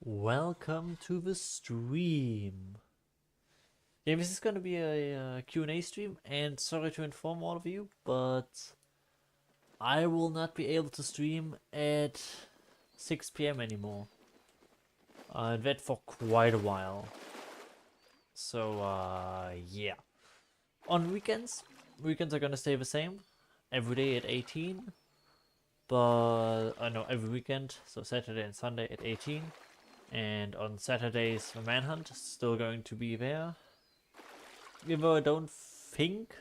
Welcome to the stream. Yeah, this is gonna be a Q&A stream, and sorry to inform all of you, but I will not be able to stream at 6 p.m. anymore. And that for quite a while. So, yeah. On weekends are gonna stay the same. Every day at 18. But, I know, every weekend, so Saturday and Sunday at 18. And on Saturdays, the Manhunt is still going to be there. Even though I don't think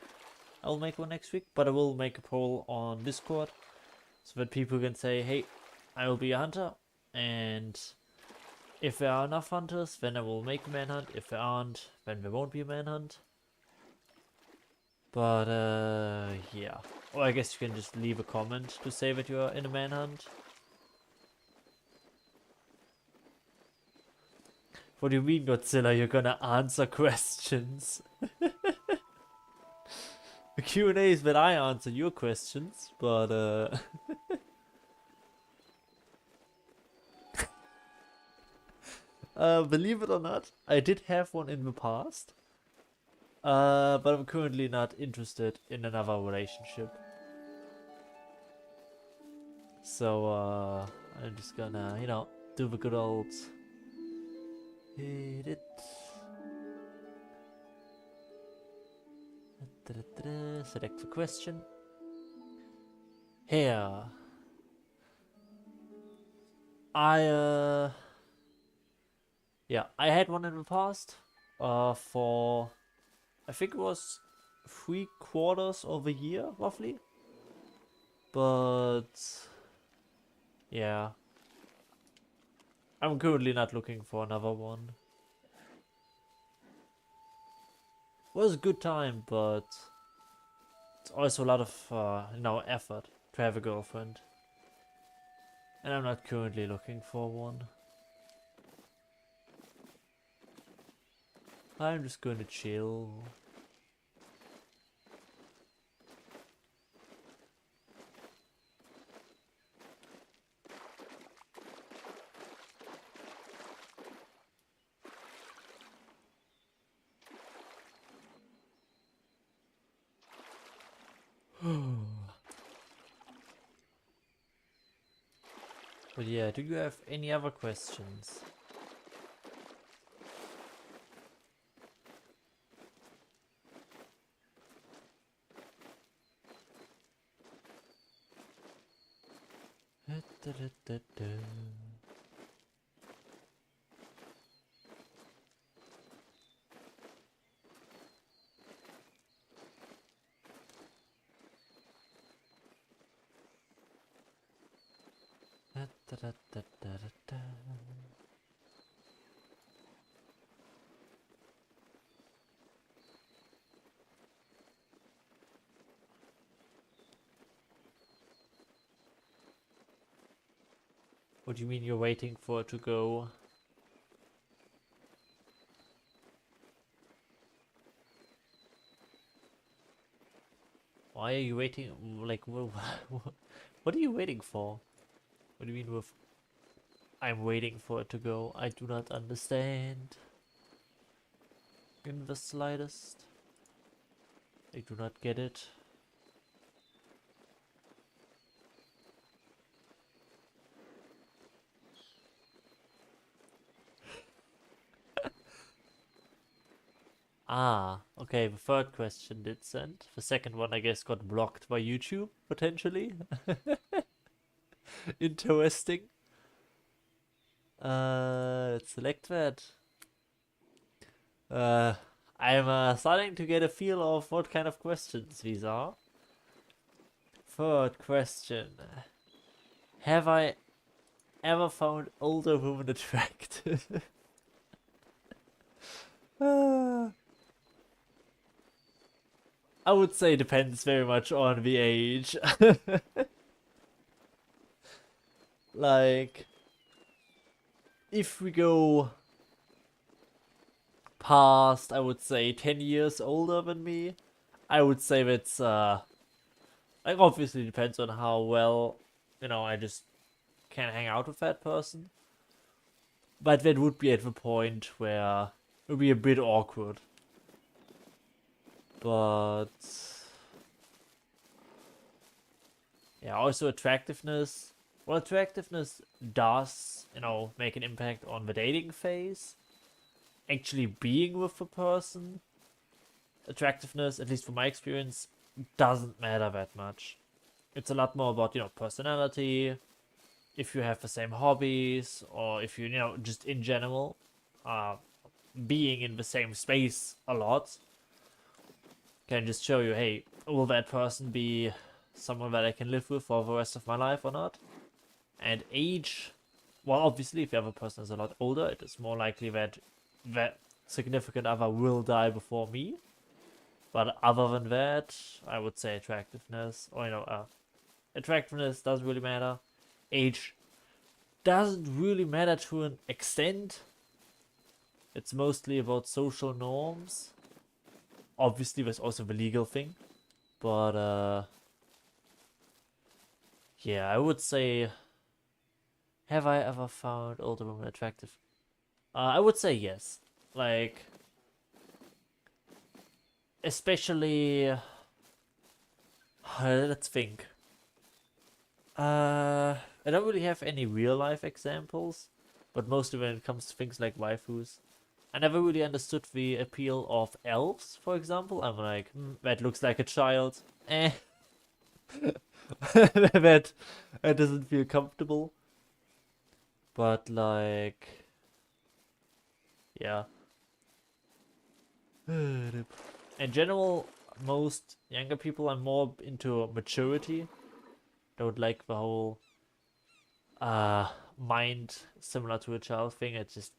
I'll make one next week, but I will make a poll on Discord so that people can say, hey, I will be a hunter, and if there are enough hunters, then I will make a manhunt. If there aren't, then there won't be a manhunt. But, yeah. Or I guess you can just leave a comment to say that you are in a manhunt. What do you mean, Godzilla? You're gonna answer questions? The Q&A is that I answer your questions, but believe it or not, I did have one in the past. But I'm currently not interested in another relationship. So, I'm just gonna, do the good old... Hit it. Select the question. Here. Yeah, I had one in the past. For... I think it was 3/4 of a year, roughly. But... yeah. I'm currently not looking for another one. It was a good time, but... it's also a lot of, effort to have a girlfriend. And I'm not currently looking for one. I'm just going to chill. But yeah, do you have any other questions? What do you mean you're waiting for it to go? Why are you waiting? Like, what are you waiting for? What do you mean with I'm waiting for it to go? I do not understand. In the slightest. I do not get it. Ah, okay, the third question did send. The second one, I guess, got blocked by YouTube, potentially. Interesting. Let's select that. I'm starting to get a feel of what kind of questions these are. Third question. Have I ever found older women attractive? I would say depends very much on the age. Like, if we go past, I would say 10 years older than me, I would say that's, like, obviously depends on how well, I just can hang out with that person. But that would be at the point where it would be a bit awkward. But yeah, also attractiveness. Well, attractiveness does, make an impact on the dating phase. Actually being with the person, attractiveness, at least from my experience, doesn't matter that much. It's a lot more about, personality, if you have the same hobbies, or if you, just in general, being in the same space a lot can just show you, hey, will that person be someone that I can live with for the rest of my life or not? And age, well, obviously, if the other person is a lot older, it is more likely that that significant other will die before me. But other than that, I would say attractiveness, or attractiveness doesn't really matter. Age doesn't really matter to an extent. It's mostly about social norms. Obviously, there's also the legal thing. But, yeah, I would say, have I ever found older women attractive? I would say yes. Like, especially, let's think. I don't really have any real life examples, but mostly when it comes to things like waifus, I never really understood the appeal of elves, for example. I'm like, that looks like a child. Eh. that doesn't feel comfortable. But like, yeah. In general, most younger people are more into maturity. Don't like the whole mind similar to a child thing. It's just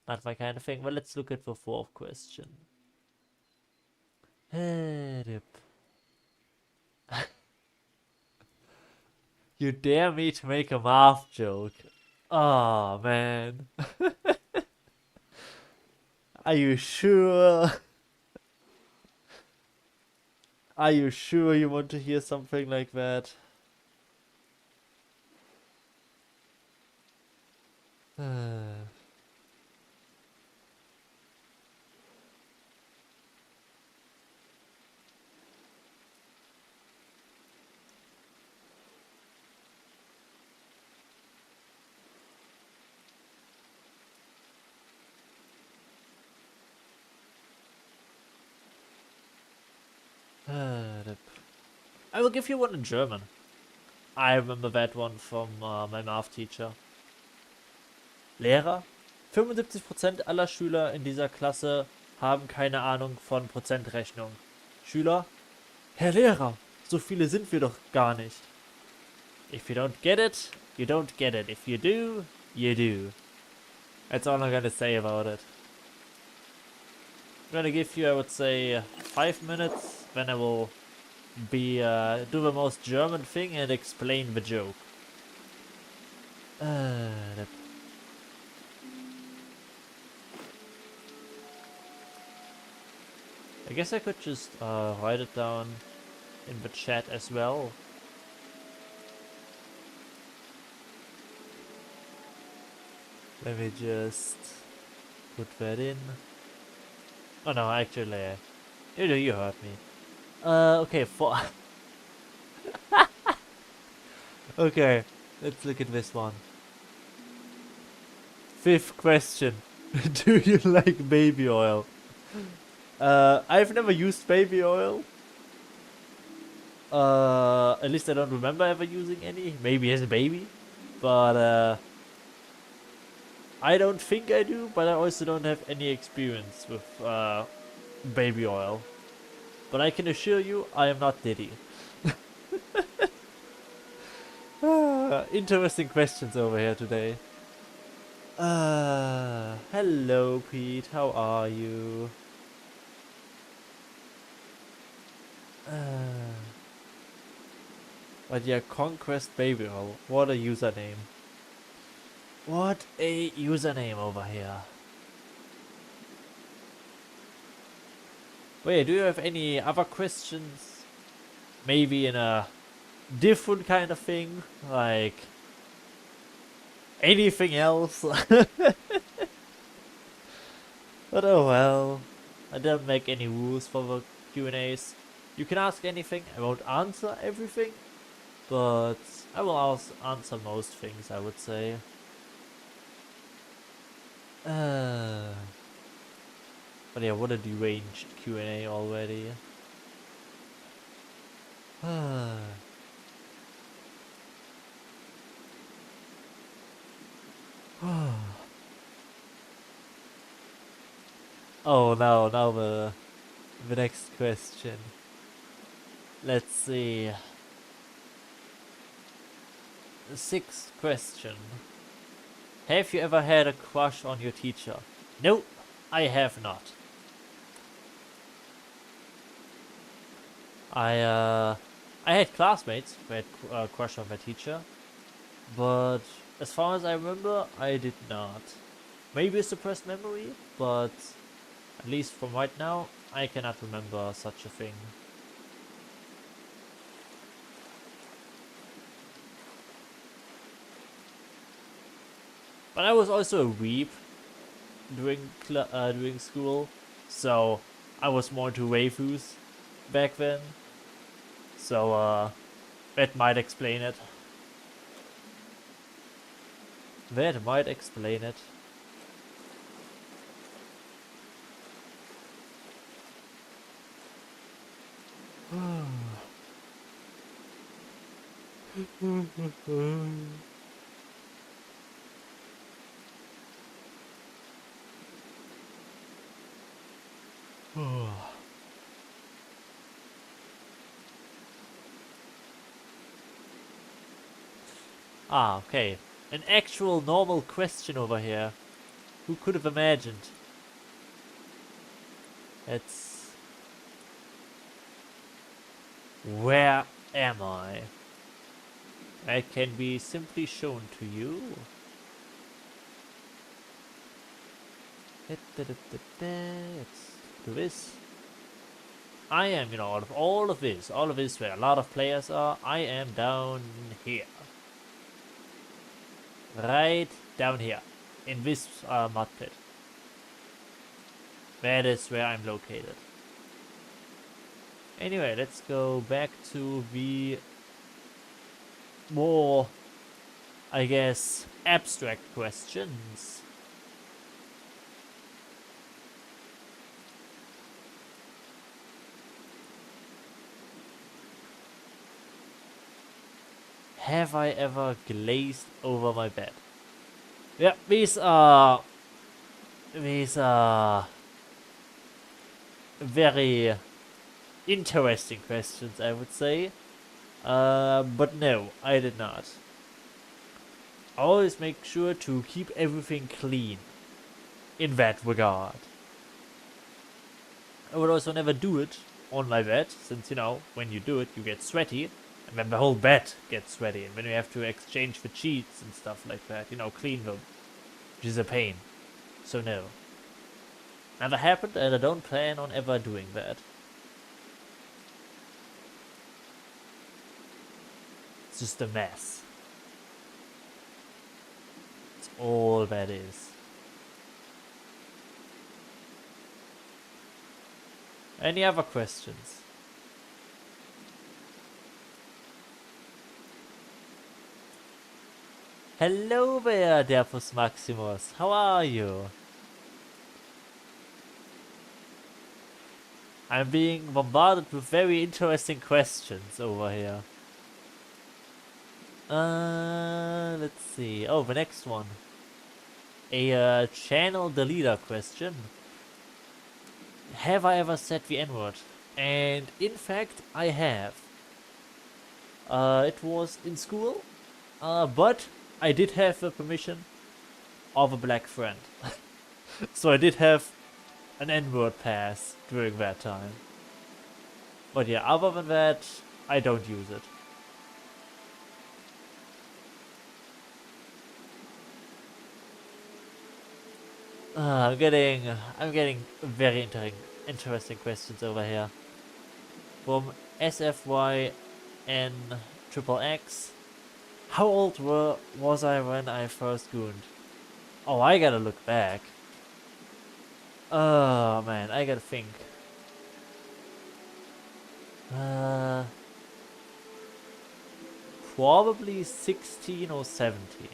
not my kind of thing. But let's look at the fourth question. You dare me to make a math joke? Oh man. Are you sure? Are you sure you want to hear something like that? I will give you one in German. I remember that one from my math teacher. Lehrer, 75% aller Schüler in dieser Klasse haben keine Ahnung von Prozentrechnung. Schüler, Herr Lehrer, so viele sind wir doch gar nicht. If you don't get it, you don't get it. If you do, you do. That's all I'm gonna say about it. I'm gonna give you, I would say, 5 minutes, then I will do the most German thing and explain the joke. I guess I could just write it down in the chat as well. Let me just put that in. Oh no, actually, you heard me. Okay, okay, let's look at this one. Fifth question. Do you like baby oil? I've never used baby oil. At least I don't remember ever using any. Maybe as a baby. But, I don't think I do, but I also don't have any experience with, baby oil. But I can assure you, I am not Diddy. Interesting questions over here today. Hello Pete, how are you? But yeah, Conquest Baby Oil. What a username. What a username over here. Wait, do you have any other questions? Maybe in a different kind of thing? Like, anything else. But oh well, I didn't make any rules for the Q&As. You can ask anything, I won't answer everything, but I will answer most things, I would say. But yeah, what a deranged Q&A already. Oh no, now the next question. Let's see. The sixth question. Have you ever had a crush on your teacher? No, I have not. I had classmates who had a crush on my teacher, but as far as I remember, I did not. Maybe a suppressed memory, but at least from right now, I cannot remember such a thing. But I was also a weep during school, so I was more into waifus back then. So that might explain it. That might explain it. Ah, okay. An actual normal question over here. Who could have imagined? It's... Where am I? That can be simply shown to you. Let's do this. I am, out of all of this where a lot of players are, I am down here. Right down here. In this mud pit. That is where I'm located. Anyway, let's go back to the more, I guess, abstract questions. Have I ever glazed over my bed? Yeah, these are very interesting questions, I would say. But no, I did not. I always make sure to keep everything clean in that regard. I would also never do it on my bed, since, when you do it, you get sweaty, and then the whole bed gets sweaty, and then you have to exchange the sheets and stuff like that, clean them, which is a pain. So no. Never happened, and I don't plan on ever doing that. It's just a mess. It's all that is. Any other questions? Hello there, Derpus Maximus. How are you? I'm being bombarded with very interesting questions over here. Let's see. Oh, the next one. A channel deleter question. Have I ever said the N-word? And in fact, I have. It was in school, but I did have the permission of a black friend. So I did have an N-word pass during that time. But yeah, other than that, I don't use it. I'm getting very interesting questions over here. From SFYN XXX. How old was I when I first gooned? Oh, I gotta look back. Oh man, I gotta think. Uh, Probably 16 or 17.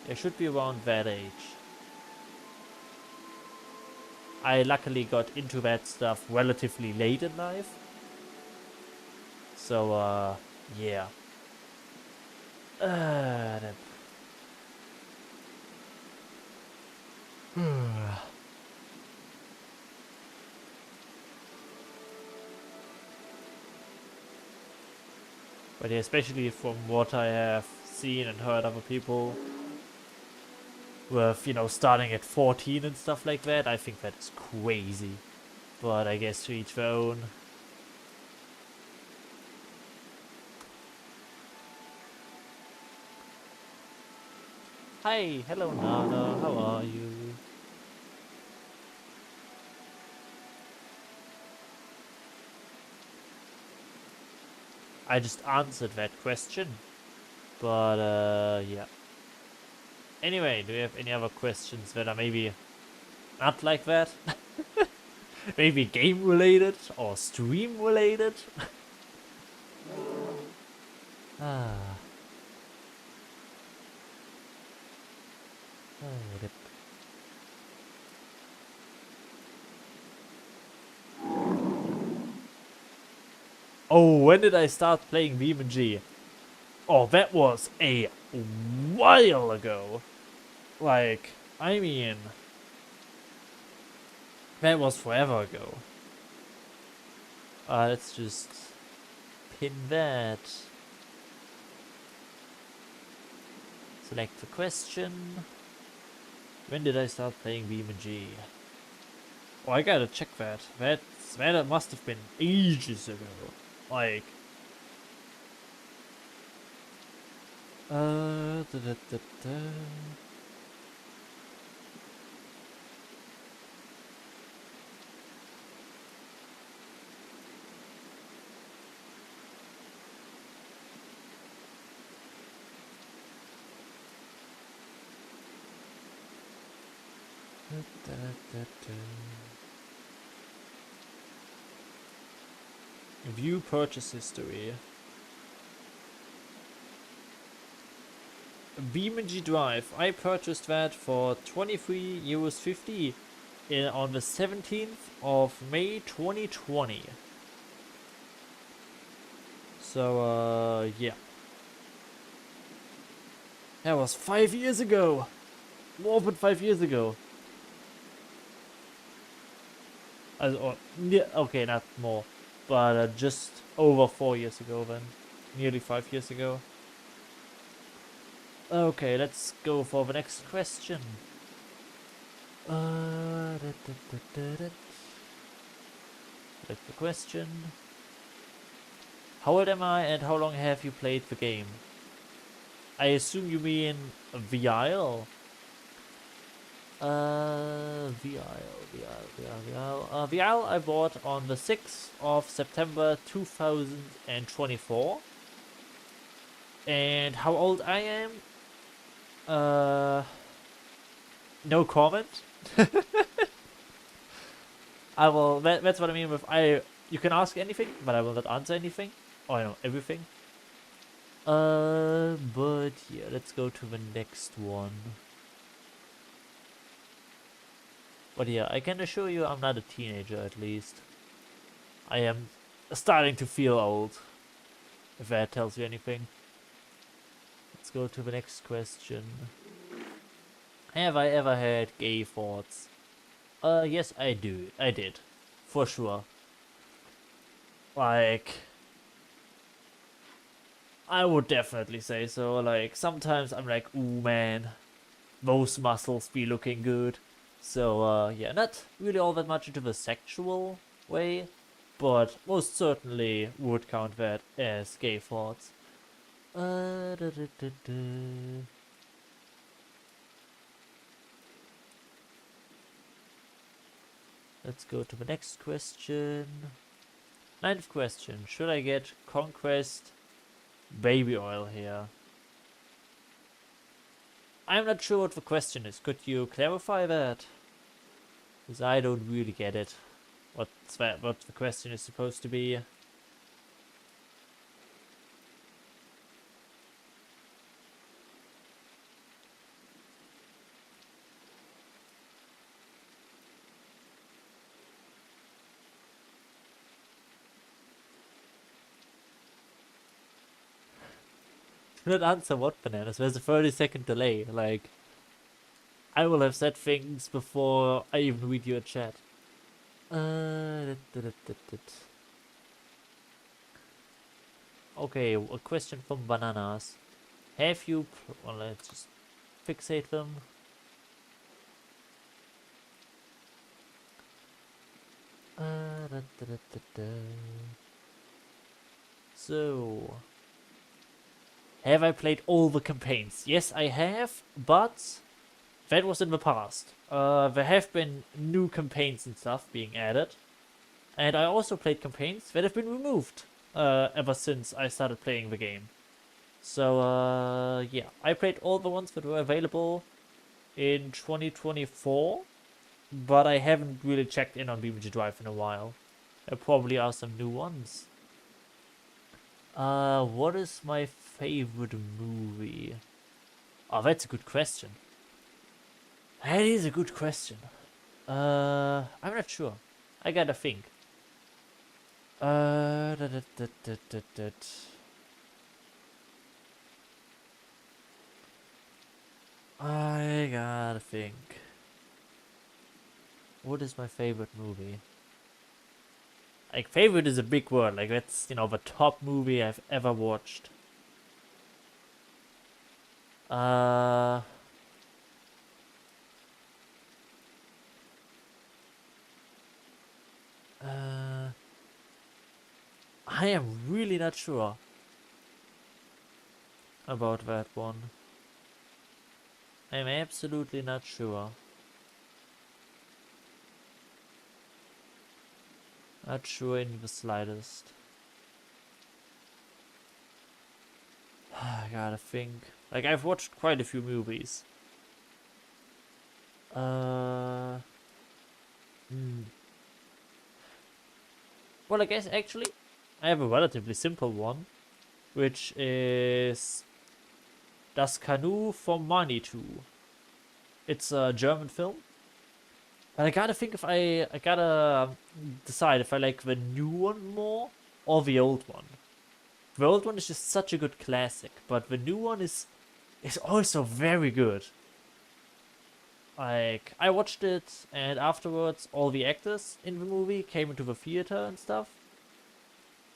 It should be around that age. I luckily got into that stuff relatively late in life. So, yeah. That- But yeah, especially from what I have seen and heard other people with, starting at 14 and stuff like that, I think that is crazy. But I guess to each their own. Hi, hello Nana, how are you? I just answered that question. But, yeah. Anyway, do you have any other questions that are maybe not like that? Maybe game related or stream related? Ah. Oh, oh, when did I start playing BeamNG? Oh, that was a while ago. Like, I mean, that was forever ago. Let's just pin that. Select the question. When did I start playing BeamNG? Oh, I gotta check that. That must have been ages ago. Like, da, da, da, da. Da, da, da. View purchase history. BeamNG Drive. I purchased that for 23 euros 50 on the 17th of May 2020. So, yeah. That was 5 years ago. More than 5 years ago. Yeah, okay, not more. But just over 4 years ago then. Nearly 5 years ago. Okay, let's go for the next question. That's the question. How old am I and how long have you played the game? I assume you mean VIL? VIL I bought on the 6th of September 2024. And how old I am? No comment. That's what I mean with you can ask anything, but I will not answer anything. Oh, I know everything. But yeah, let's go to the next one. But yeah, I can assure you I'm not a teenager at least. I am starting to feel old, if that tells you anything. Let's go to the next question. Have I ever had gay thoughts? Yes, I do. I did. For sure. Like, I would definitely say so. Like, sometimes I'm like, ooh man, those muscles be looking good. So, yeah, not really all that much into the sexual way, but most certainly would count that as gay thoughts. Da, da, da, da. Let's go to the next question. Ninth question. Should I get Conquest baby oil here. I'm not sure what the question is. Could you clarify that? Because I don't really get it. What the question is supposed to be. Do not answer what, bananas? There's a 30-second delay. Like, I will have said things before I even read your chat. Okay, a question from Bananas. Have you... Well, let's just fixate them. So... Have I played all the campaigns? Yes, I have, but that was in the past. There have been new campaigns and stuff being added. And I also played campaigns that have been removed ever since I started playing the game. So, yeah, I played all the ones that were available in 2024, but I haven't really checked in on BBG Drive in a while. There probably are some new ones. What is my favorite movie? Oh, that's a good question. That is a good question. I'm not sure. I gotta think. I gotta think. What is my favorite movie? Like, favorite is a big word. Like, that's, you know, the top movie I've ever watched. I am really not sure about that one. I'm absolutely not sure. Not sure in the slightest. I gotta think. Like, I've watched quite a few movies. Well, I guess actually I have a relatively simple one, which is Das Kanu vom Manitou. It's a German film. But I gotta think if I gotta decide if I like the new one more or the old one. The old one is just such a good classic, but the new one is also very good. Like, I watched it, and afterwards all the actors in the movie came into the theater and stuff.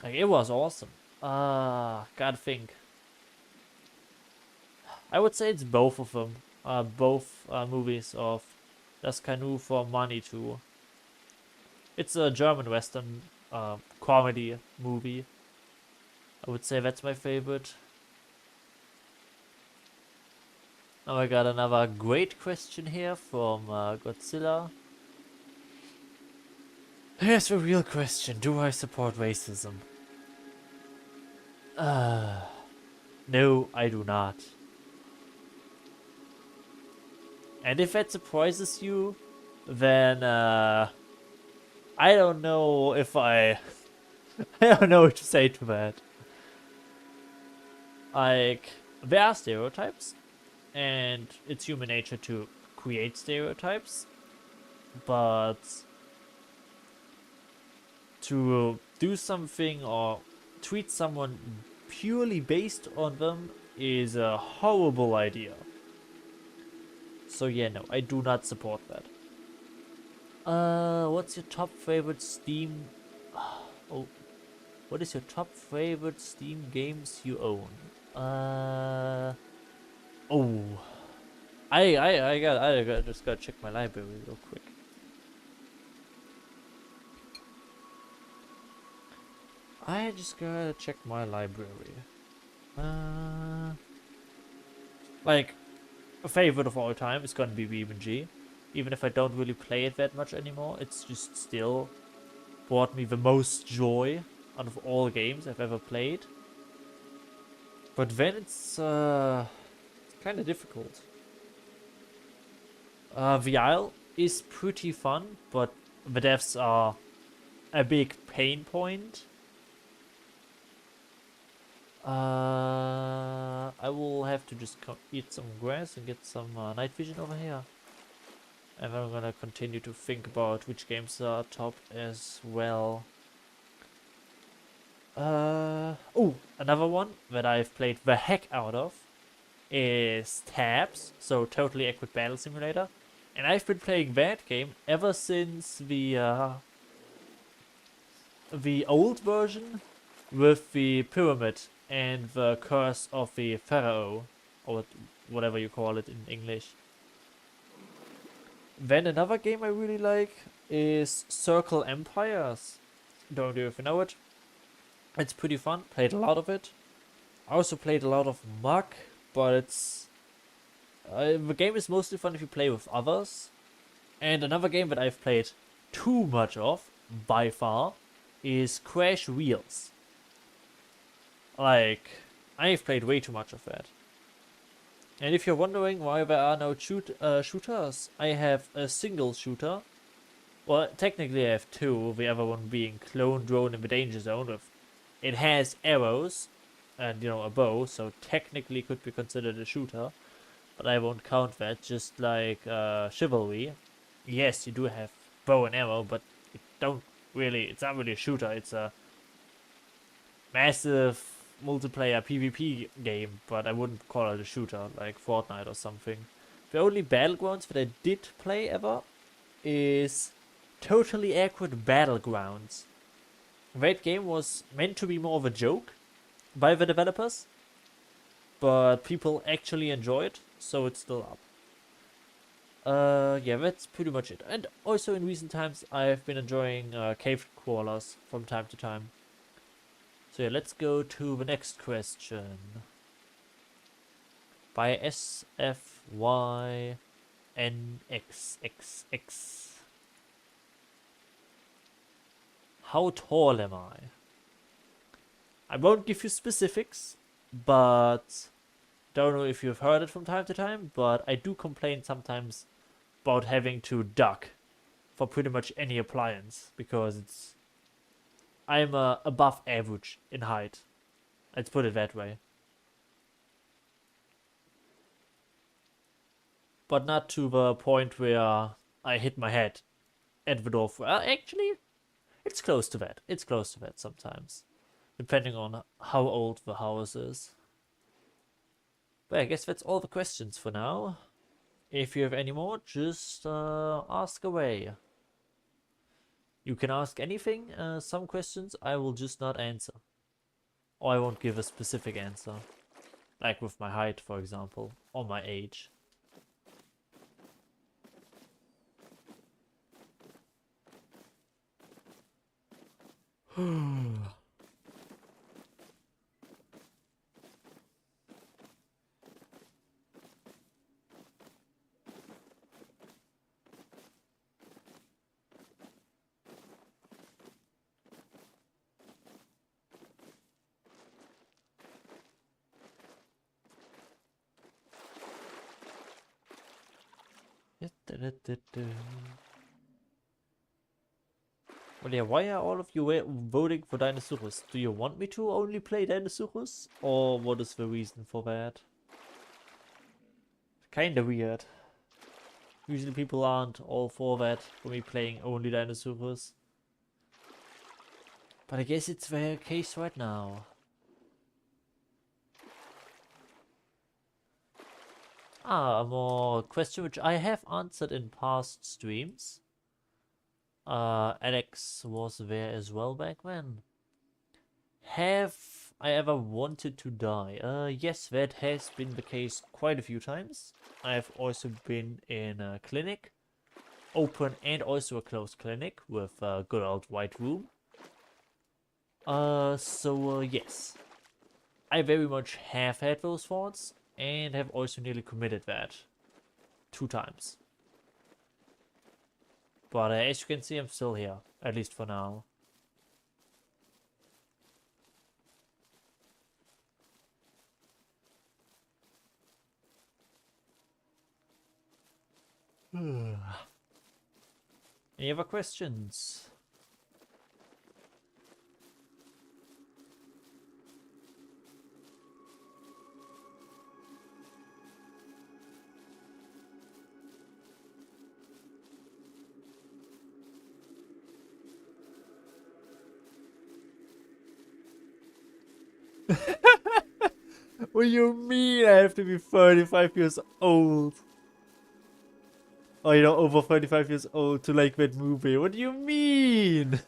Like, it was awesome. Gotta think. I would say it's both of them. Both movies of Das Kanu vom Manitou. It's a German Western comedy movie. I would say that's my favorite. Now I got another great question here from Godzilla. Here's the real question. Do I support racism? No, I do not. And if that surprises you, then I don't know if I don't know what to say to that. Like, there are stereotypes, and it's human nature to create stereotypes, but to do something or treat someone purely based on them is a horrible idea. So yeah, no, I do not support that. What's your top favorite Steam? Oh, what is your top favorite Steam games you own? Oh, I just gotta check my library real quick. I just gotta check my library. Like, a favorite of all time is gonna be BMG. Even if I don't really play it that much anymore, it's just still brought me the most joy out of all games I've ever played. But then it's kind of difficult. The Isle is pretty fun, but the devs are a big pain point. I will have to just eat some grass and get some night vision over here. And then I'm gonna continue to think about which games are top as well. Oh, another one that I've played the heck out of is Tabs, so Totally Accurate Battle Simulator. And I've been playing that game ever since the old version with the pyramid and the curse of the pharaoh, or whatever you call it in English. Then another game I really like is Circle Empires. Don't know if you know it. It's pretty fun. Played a lot of it. I also played a lot of Muck, but it's the game is mostly fun if you play with others. And another game that I've played too much of, by far, is Crash Wheels. Like, I've played way too much of that. And if you're wondering why there are no shooters, I have a single shooter. Well, technically I have two, the other one being Clone Drone in the Danger Zone. It has arrows and, you know, a bow, so technically could be considered a shooter. But I won't count that, just like Chivalry. Yes, you do have bow and arrow, but it's not really a shooter, it's a massive multiplayer PvP game, but I wouldn't call it a shooter, like Fortnite or something. The only Battlegrounds that I did play ever is Totally Accurate Battlegrounds. That game was meant to be more of a joke by the developers, but people actually enjoy it, so it's still up. Yeah, that's pretty much it. And also in recent times, I've been enjoying cave crawlers from time to time. So yeah, let's go to the next question. By SFYNXXX. How tall am I? I won't give you specifics, but don't know if you've heard it from time to time, but I do complain sometimes about having to duck for pretty much any appliance, because I'm above average in height. Let's put it that way. But not to the point where I hit my head at the door. Actually, it's close to that. It's close to that sometimes, depending on how old the house is. But I guess that's all the questions for now. If you have any more, just ask away. You can ask anything. Some questions I will just not answer. Or I won't give a specific answer. Like with my height, for example. Or my age. Well, yeah, why are all of you voting for Dinosaurus? Do you want me to only play Dinosaurus? Or what is the reason for that? Kinda weird. Usually people aren't all for that, for me playing only Dinosaurus. But I guess it's the case right now. A more question which I have answered in past streams. Alex was there as well back then. Have I ever wanted to die? Yes, that has been the case quite a few times. I've also been in a clinic, open and also a closed clinic with a good old white room. Yes. I very much have had those thoughts and have also nearly committed that 2 times. But as you can see, I'm still here, at least for now. Any other questions? What do you mean I have to be 35 years old? Or, you know, over 35 years old to like that movie. What do you mean?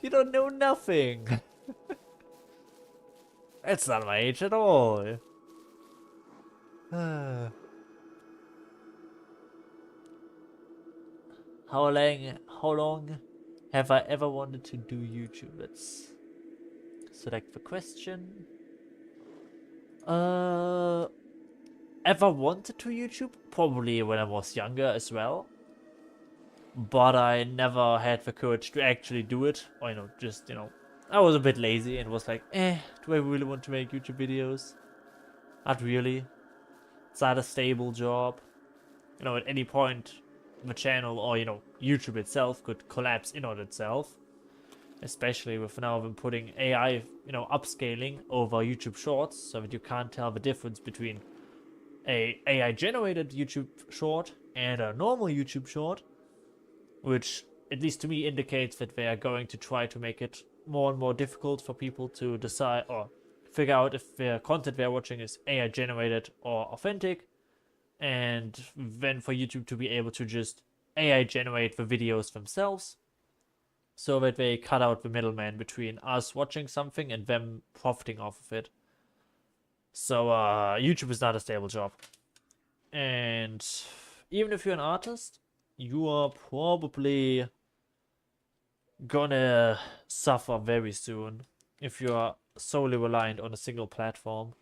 You don't know nothing. That's not my age at all. How long have I ever wanted to do YouTube? Let's select the question. Ever wanted to YouTube? Probably when I was younger as well. But I never had the courage to actually do it. Or, you know, just, you know, I was a bit lazy and was like, do I really want to make YouTube videos? Not really. It's not a stable job. You know, at any point, the channel or, you know, YouTube itself could collapse in on itself. Especially with now them putting AI, you know, upscaling over YouTube Shorts so that you can't tell the difference between a AI generated YouTube short and a normal YouTube short, which at least to me indicates that they are going to try to make it more and more difficult for people to decide or figure out if the content they're watching is AI generated or authentic, and then for YouTube to be able to just AI generate the videos themselves so that they cut out the middleman between us watching something and them profiting off of it. So YouTube is not a stable job. And even if you're an artist, you are probably gonna suffer very soon if you are solely reliant on a single platform.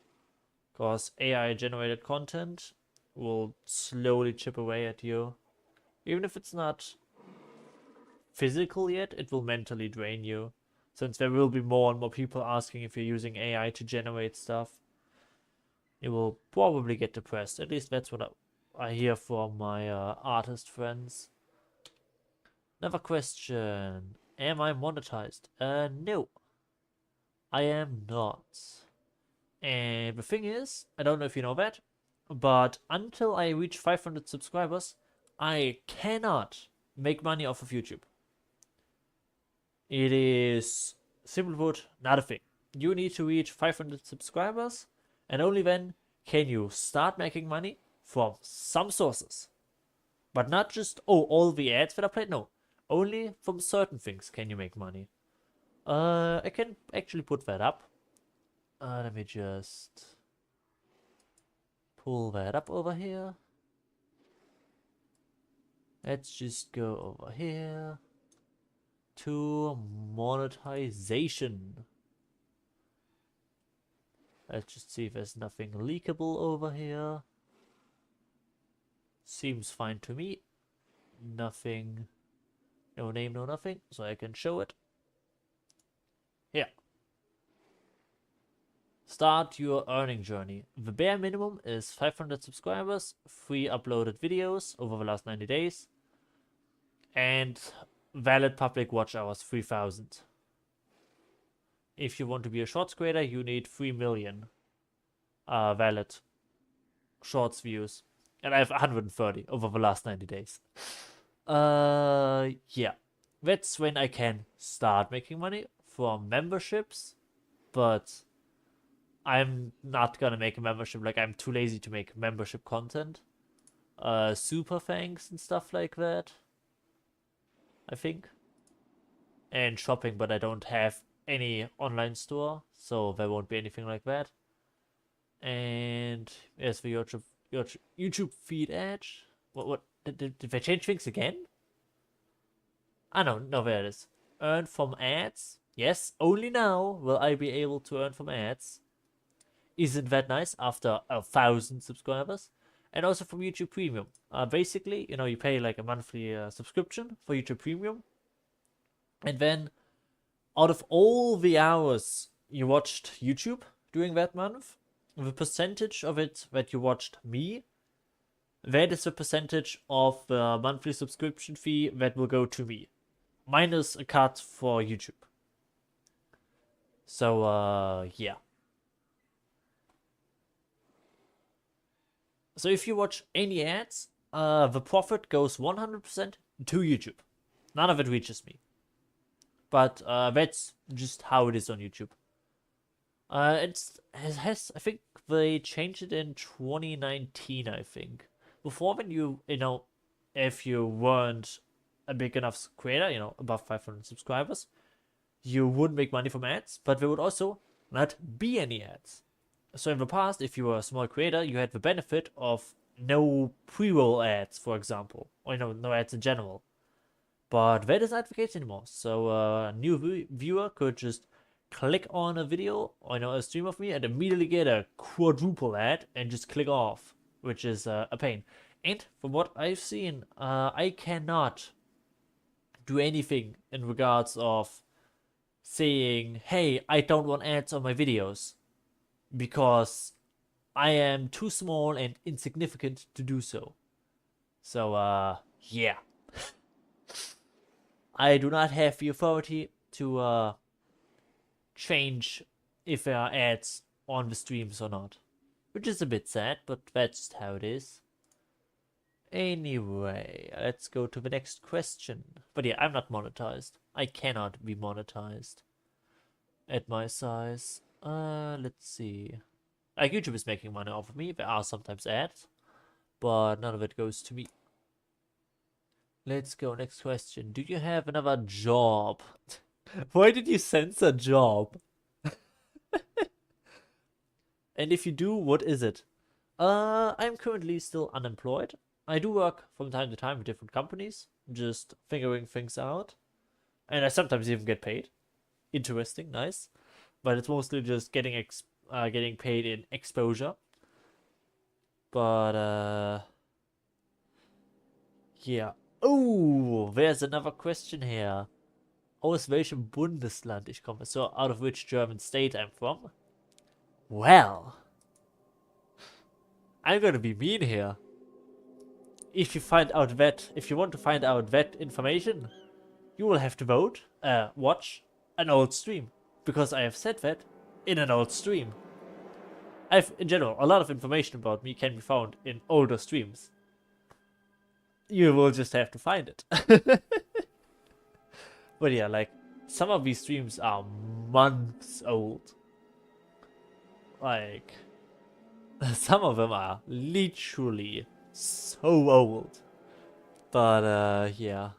Because AI generated content will slowly chip away at you. Even if it's not physical yet, it will mentally drain you. Since there will be more and more people asking if you're using AI to generate stuff. You will probably get depressed. At least that's what I hear from my artist friends. Another question. Am I monetized? No. I am not. And the thing is, I don't know if you know that, but until I reach 500 subscribers, I cannot make money off of YouTube. It is, simply put, not a thing. You need to reach 500 subscribers, and only then can you start making money from some sources. But not just, all the ads that are played. No, only from certain things can you make money. I can actually put that up. Let me just pull that up over here. Let's just go over here to monetization. Let's just see if there's nothing leakable over here. Seems fine to me. Nothing. No name, no nothing. So I can show it. Yeah. Start your earning journey. The bare minimum is 500 subscribers, 3 uploaded videos over the last 90 days, and valid public watch hours 3,000. If you want to be a shorts creator, you need 3 million valid shorts views. And I have 130 over the last 90 days. Yeah. That's when I can start making money from memberships, but I'm not gonna make a membership. Like, I'm too lazy to make membership content. Super thanks and stuff like that, I think. And shopping, but I don't have any online store, so there won't be anything like that. And as for your YouTube feed edge, what did they change things again? Ah, no, there it is. Earn from ads. Yes, only now will I be able to earn from ads. Isn't that nice after 1,000 subscribers? And also from YouTube Premium. Basically, you know, you pay like a monthly subscription for YouTube Premium. And then out of all the hours you watched YouTube during that month, the percentage of it that you watched me, that is the percentage of the monthly subscription fee that will go to me, minus a cut for YouTube. So, yeah. So if you watch any ads, the profit goes 100% to YouTube. None of it reaches me. But that's just how it is on YouTube. I think they changed it in 2019, I think. Before, when you know, if you weren't a big enough creator, above 500 subscribers, you would make money from ads, but there would also not be any ads. So in the past, if you were a small creator, you had the benefit of no pre-roll ads, for example, or no ads in general. But that is not the case anymore. So a new viewer could just click on a video or a stream of me and immediately get a quadruple ad and just click off, which is a pain. And from what I've seen, I cannot do anything in regards of saying, hey, I don't want ads on my videos, because I am too small and insignificant to do so. So, yeah. I do not have the authority to change if there are ads on the streams or not. Which is a bit sad, but that's just how it is. Anyway, let's go to the next question. But yeah, I'm not monetized. I cannot be monetized at my size. Let's see. Like, YouTube is making money off of me. There are sometimes ads, but none of it goes to me. Let's go, next question. Do you have another job? Why did you censor job? And if you do, what is it? I'm currently still unemployed. I do work from time to time with different companies, just figuring things out. And I sometimes even get paid. Interesting, nice. But it's mostly just getting paid in exposure. But, yeah. Oh, there's another question here. Aus welchem Bundesland ich komme? So, out of which German state I'm from? Well, I'm gonna be mean here. If you want to find out that information, you will have to watch an old stream. Because I have said that in an old stream. In general, a lot of information about me can be found in older streams. You will just have to find it. But yeah, like, some of these streams are months old. Like, some of them are literally so old. But, yeah.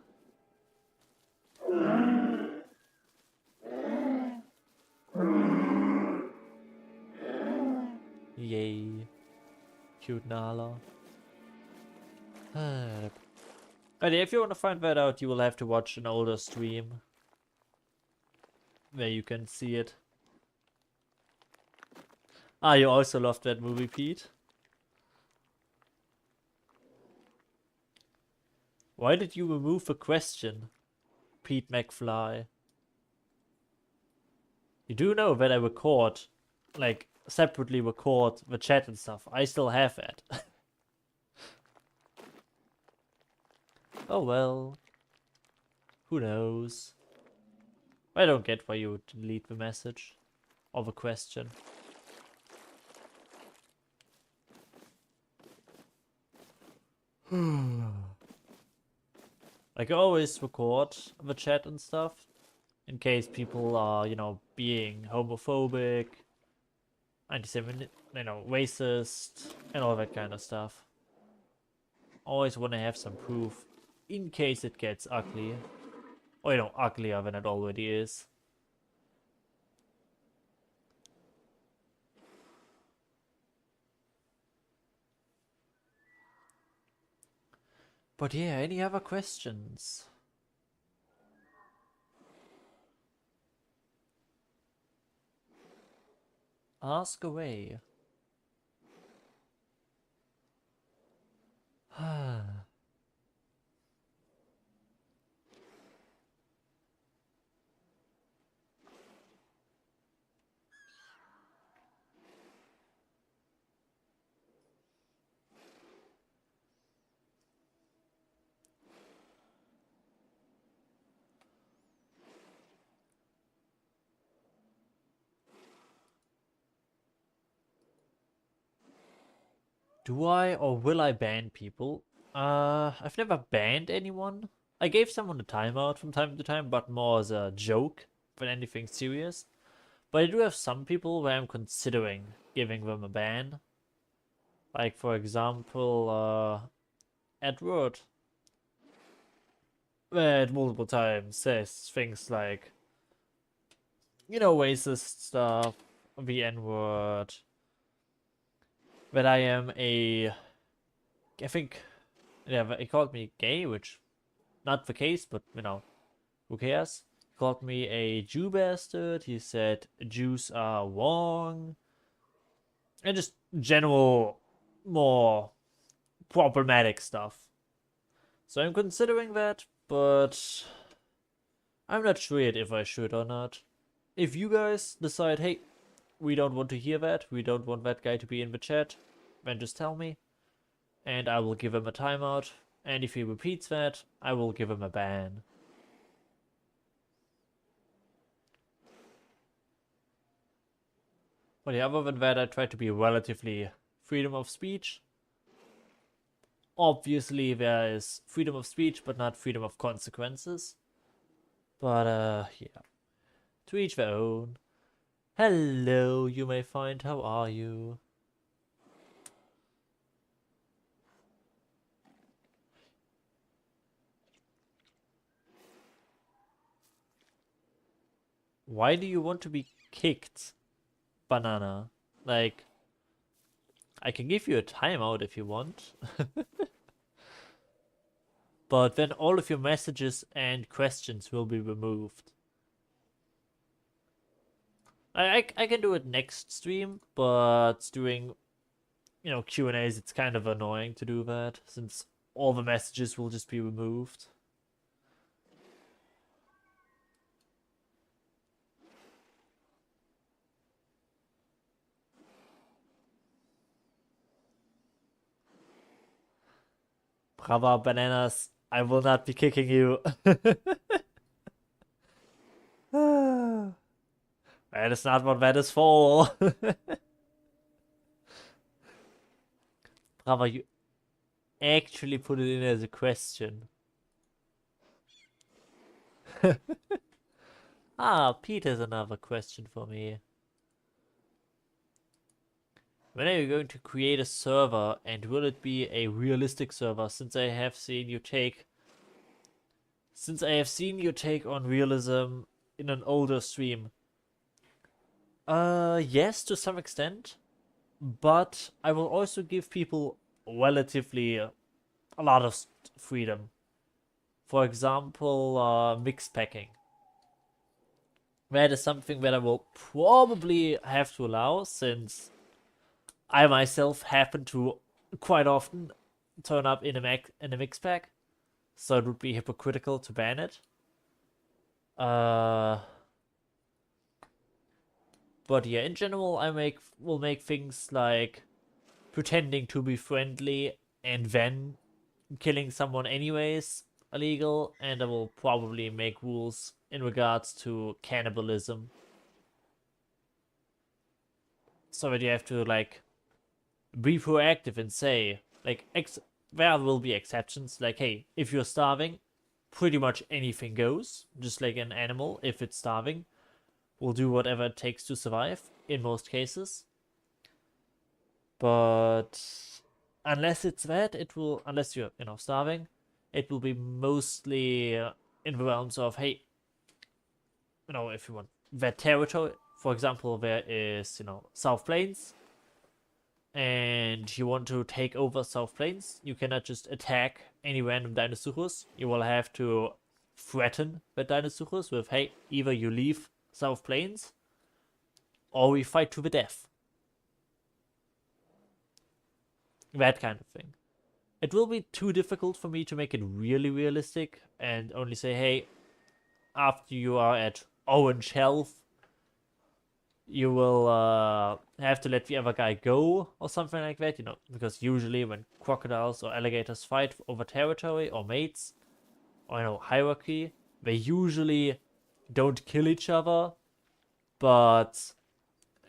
Yay. Cute Nala. But if you want to find that out, you will have to watch an older stream where you can see it. Ah, you also loved that movie, Pete? Why did you remove the question, Pete McFly? You do know that I separately record the chat and stuff. I still have it. Oh well. Who knows? I don't get why you would delete the message or the question. Like, I always record the chat and stuff in case people are, being homophobic, anti-Semitic, racist, and all that kind of stuff. Always want to have some proof in case it gets ugly. Or, uglier than it already is. But yeah, any other questions? Ask away. Do I or will I ban people? I've never banned anyone. I gave someone a timeout from time to time, but more as a joke than anything serious. But I do have some people where I'm considering giving them a ban. Like, for example, Edward, where multiple times says things like, racist stuff, the N-word, that I am I think, yeah, he called me gay, which, not the case, but, who cares? He called me a Jew bastard, he said Jews are wrong, and just general, more problematic stuff. So I'm considering that, but I'm not sure yet if I should or not. If you guys decide, hey, we don't want to hear that, we don't want that guy to be in the chat, then just tell me, and I will give him a timeout, and if he repeats that, I will give him a ban. But yeah, other than that, I try to be relatively freedom of speech. Obviously, there is freedom of speech, but not freedom of consequences. But, yeah. To each their own. Hello, you may find, how are you? Why do you want to be kicked, Banana? Like, I can give you a timeout if you want. But then all of your messages and questions will be removed. I can do it next stream, but doing, Q&As, it's kind of annoying to do that, since all the messages will just be removed. Brava Bananas, I will not be kicking you. That is not what that is for. Brava, you actually put it in as a question. Ah, Pete has another question for me. When are you going to create a server, and will it be a realistic server, since I have seen you take on realism in an older stream? Yes, to some extent, but I will also give people relatively a lot of freedom. For example, mix packing. That is something that I will probably have to allow, since I myself happen to quite often turn up in a mix pack, so it would be hypocritical to ban it. But yeah, in general, will make things like pretending to be friendly and then killing someone anyways illegal, and I will probably make rules in regards to cannibalism, so that you have to be proactive and say there will be exceptions, like, hey, if you're starving, pretty much anything goes, just like an animal. If it's starving, will do whatever it takes to survive in most cases. But unless it's that, unless you're starving, it will be mostly in the realms of, hey, if you want that territory, for example, there is South Plains, and you want to take over South Plains, you cannot just attack any random Dinosaurus. You will have to threaten the Dinosaurus with, hey, either you leave South Plains, or we fight to the death. That kind of thing. It will be too difficult for me to make it really realistic and only say, hey, after you are at orange health, you will have to let the other guy go or something like that, because usually when crocodiles or alligators fight over territory or mates or hierarchy, they usually don't kill each other, but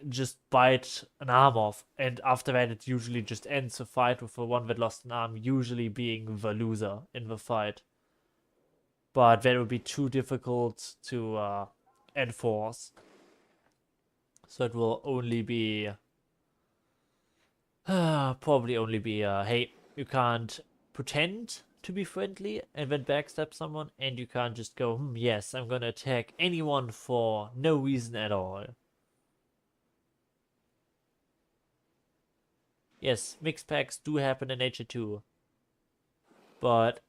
just bite an arm off, and after that it usually just ends the fight with the one that lost an arm usually being the loser in the fight. But that would be too difficult to enforce. So it will only be probably only be hey, you can't pretend to be friendly and then backstab someone, and you can't just go, yes, I'm gonna attack anyone for no reason at all. Yes, mixed packs do happen in nature too, but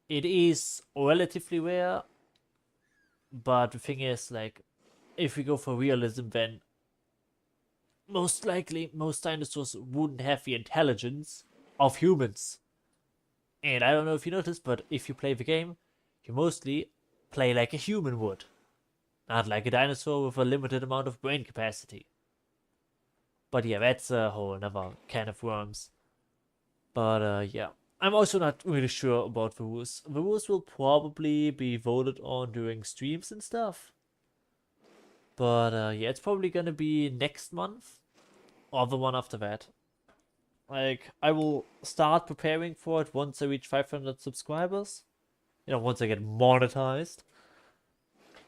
it is relatively rare. But the thing is, like, if we go for realism, then most likely most dinosaurs wouldn't have the intelligence of humans. And I don't know if you noticed, but if you play the game, you mostly play like a human would, not like a dinosaur with a limited amount of brain capacity. But yeah, that's a whole another can of worms. But yeah, I'm also not really sure about the rules. The rules will probably be voted on during streams and stuff. But yeah, it's probably gonna be next month or the one after that. Like, I will start preparing for it once I reach 500 subscribers. You know, once I get monetized.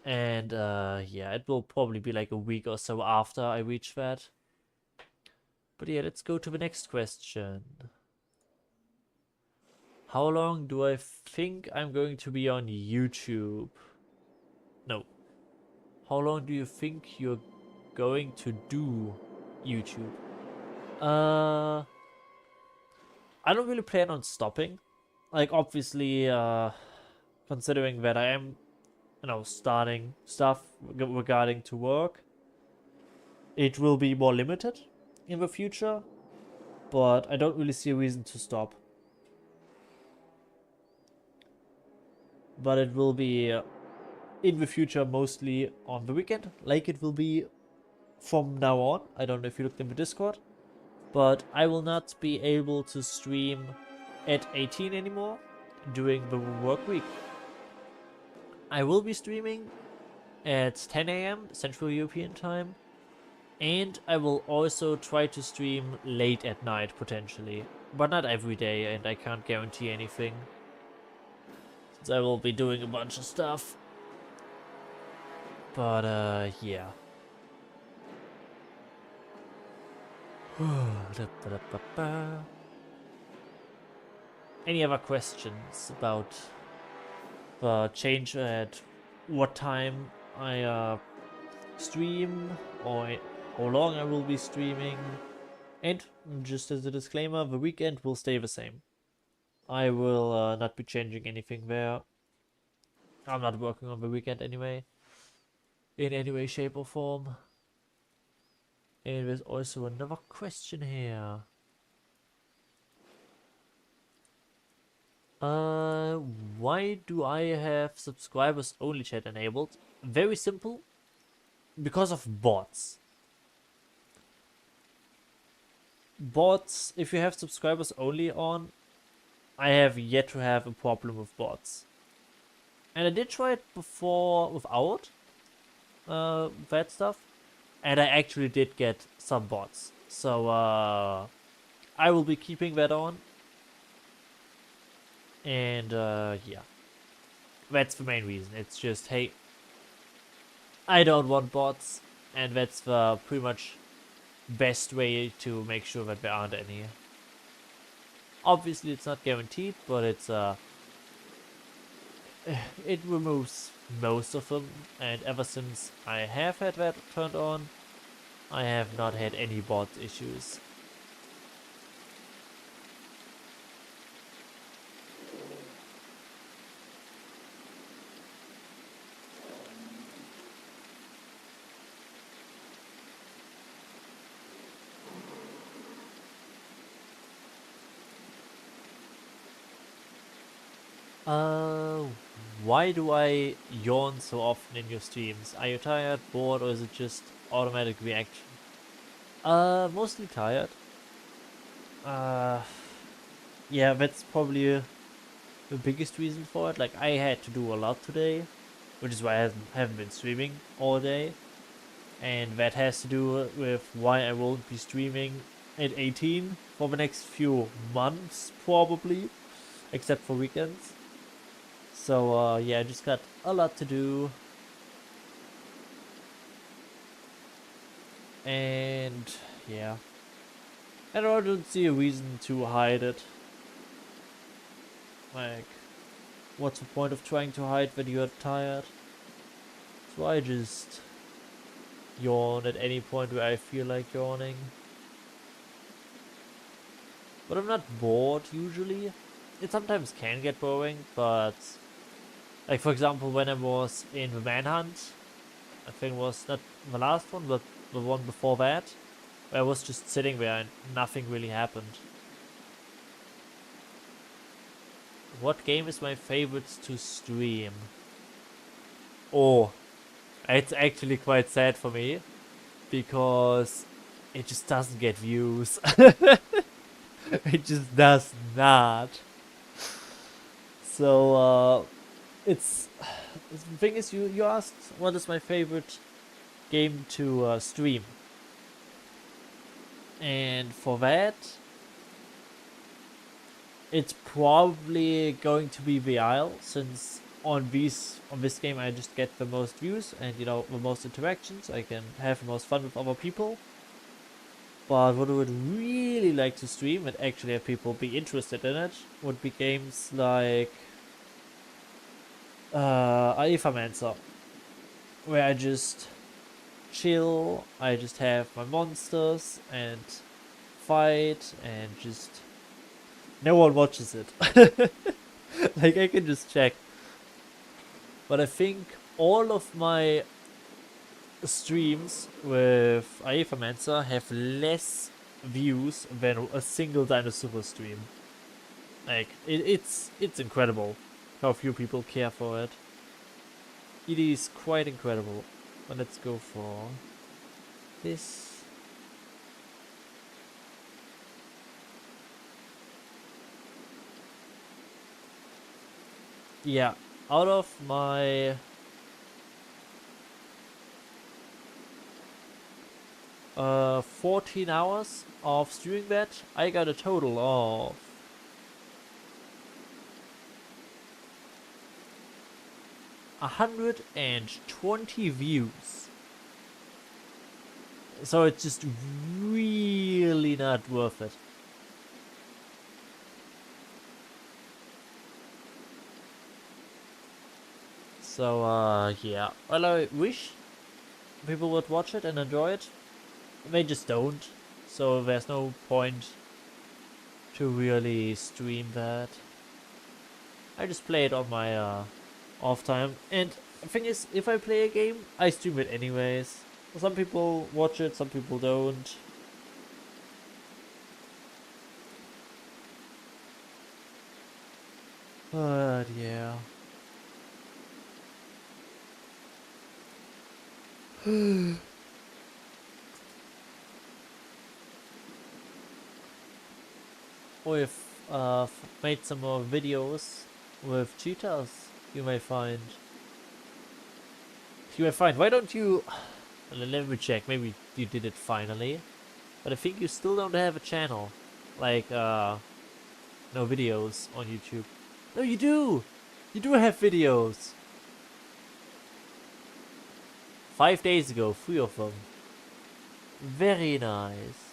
And yeah, it will probably be like a week or so after I reach that. But yeah, let's go to the next question. How long do I think I'm going to be on YouTube? No. How long do you think you're going to do YouTube? I don't really plan on stopping. Like, obviously, considering that I am, you know, starting stuff regarding to work, it will be more limited in the future, but I don't really see a reason to stop. But it will be in the future mostly on the weekend, like it will be from now on. I don't know if you looked in the Discord, but I will not be able to stream at 18 anymore during the work week. I will be streaming at 10 a.m. Central European time, and I will also try to stream late at night potentially, but not every day, and I can't guarantee anything since I will be doing a bunch of stuff. But yeah. Any other questions about the change at what time I stream or how long I will be streaming? And just as a disclaimer, the weekend will stay the same. I will not be changing anything there. I'm not working on the weekend anyway, in any way, shape or form. And there's also another question here. Why do I have subscribers only chat enabled? Very simple. Because of bots. Bots, if you have subscribers only on, I have yet to have a problem with bots. And I did try it before without that stuff. And I actually did get some bots. So I will be keeping that on. And yeah. That's the main reason. It's just, hey, I don't want bots. And that's the pretty much best way to make sure that there aren't any. Obviously it's not guaranteed, but it's it removes most of them, and ever since I have had that turned on, I have not had any bot issues. Why do I yawn so often in your streams? Are you tired, bored, or is it just automatic reaction? Mostly tired. Yeah, that's probably the biggest reason for it. Like, I had to do a lot today, which is why I haven't been streaming all day. and that has to do with why I won't be streaming at 18 for the next few months, probably, except for weekends. So yeah, I just got a lot to do, and yeah, I don't see a reason to hide it. Like, what's the point of trying to hide when you're tired? So I just yawn at any point where I feel like yawning. But I'm not bored usually. It sometimes can get boring, but like for example when I was in the Manhunt, I think it was not the last one, but the one before that, where I was just sitting there and nothing really happened. What game is my favorite to stream? Oh, it's actually quite sad for me, because it just doesn't get views. It just does not. So it's the thing is, you asked what is my favorite game to stream, and for that it's probably going to be the Isle, since on this game I just get the most views and the most interactions. I can have the most fun with other people. But what I would really like to stream and actually have people be interested in it would be games like Evrima, where I just chill, I just have my monsters and fight, and just no one watches it. Like, I can just check. But I think all of my streams with Evrima have less views than a single dinosaur stream. Like, it's incredible how few people care for it. It is quite incredible. But let's go for this. Yeah, out of my 14 hours of streaming that, I got a total of 120 views. So it's just really not worth it. So yeah. Well, I wish people would watch it and enjoy it. They just don't. So there's no point to really stream that. I just play it on my off time. And the thing is, if I play a game, I stream it anyways. Some people watch it, some people don't. But yeah. We've made some more videos with cheetahs. You may find. Why don't you? Let me check. Maybe you did it finally, but I think you still don't have a channel, like no videos on YouTube. No, you do. You do have videos. 5 days ago, 3 of them. Very nice.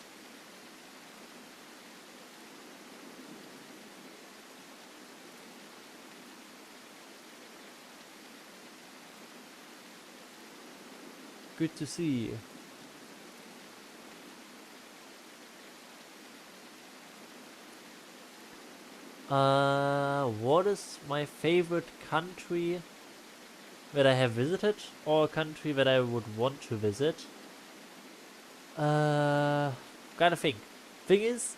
Good to see. What is my favorite country that I have visited, or a country that I would want to visit? Gotta think. Thing is,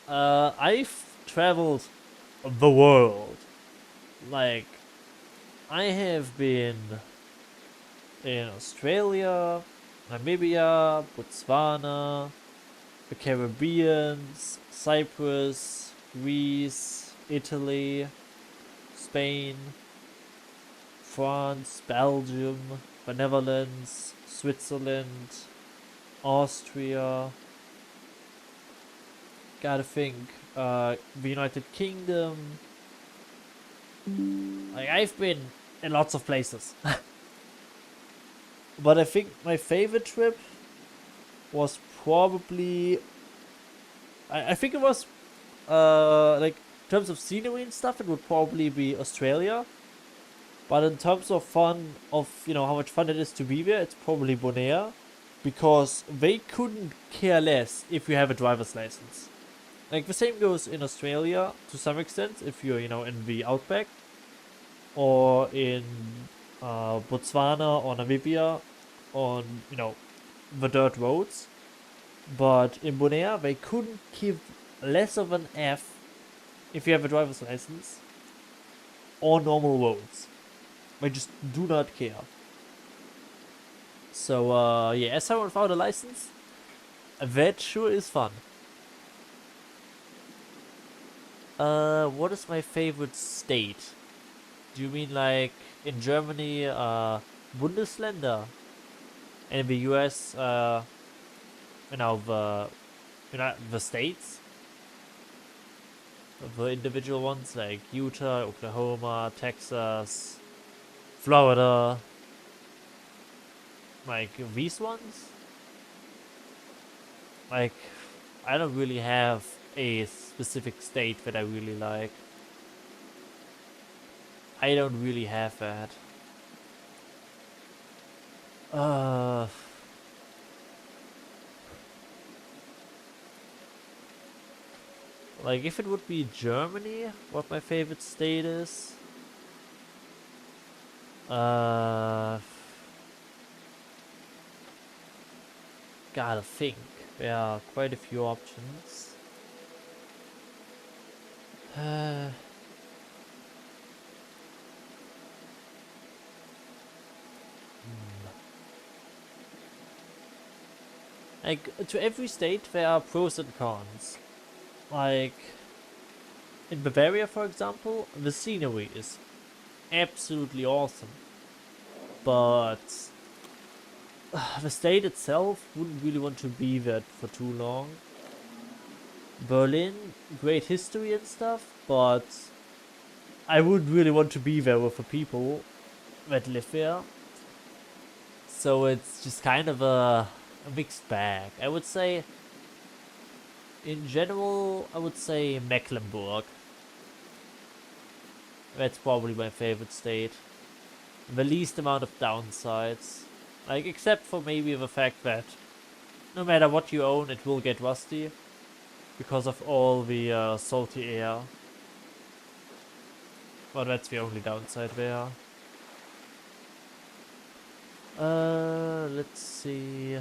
I've traveled the world. Like, I have been in Australia, Namibia, Botswana, the Caribbean, Cyprus, Greece, Italy, Spain, France, Belgium, the Netherlands, Switzerland, Austria. Gotta think. The United Kingdom. Like, I've been in lots of places. But I think my favorite trip was probably... I think it was, like, in terms of scenery and stuff, it would probably be Australia. But in terms of fun, of, how much fun it is to be there, it's probably Bonaire. Because they couldn't care less if you have a driver's license. Like, the same goes in Australia, to some extent, if you're, in the outback. Or in Botswana or Namibia, on, the dirt roads. But in Bonaire, they couldn't give less of an F if you have a driver's license or normal roads. They just do not care. So, yeah, as someone without a license, that sure is fun. What is my favorite state? Do you mean like in Germany, Bundesländer? And in the US, the states? The individual ones like Utah, Oklahoma, Texas, Florida. Like these ones? Like, I don't really have a specific state that I really like. I don't really have that. Like, if it would be Germany, what my favorite state is? Gotta think. There are quite a few options. Like, to every state there are pros and cons. Like, in Bavaria, for example, the scenery is absolutely awesome. But the state itself wouldn't really want to be there for too long. Berlin, great history and stuff, but I wouldn't really want to be there with the people that live there. So it's just kind of a mixed bag. I would say, in general, I would say Mecklenburg. That's probably my favorite state. The least amount of downsides. Like, except for maybe the fact that no matter what you own, it will get rusty. Because of all the salty air. But that's the only downside there. Let's see.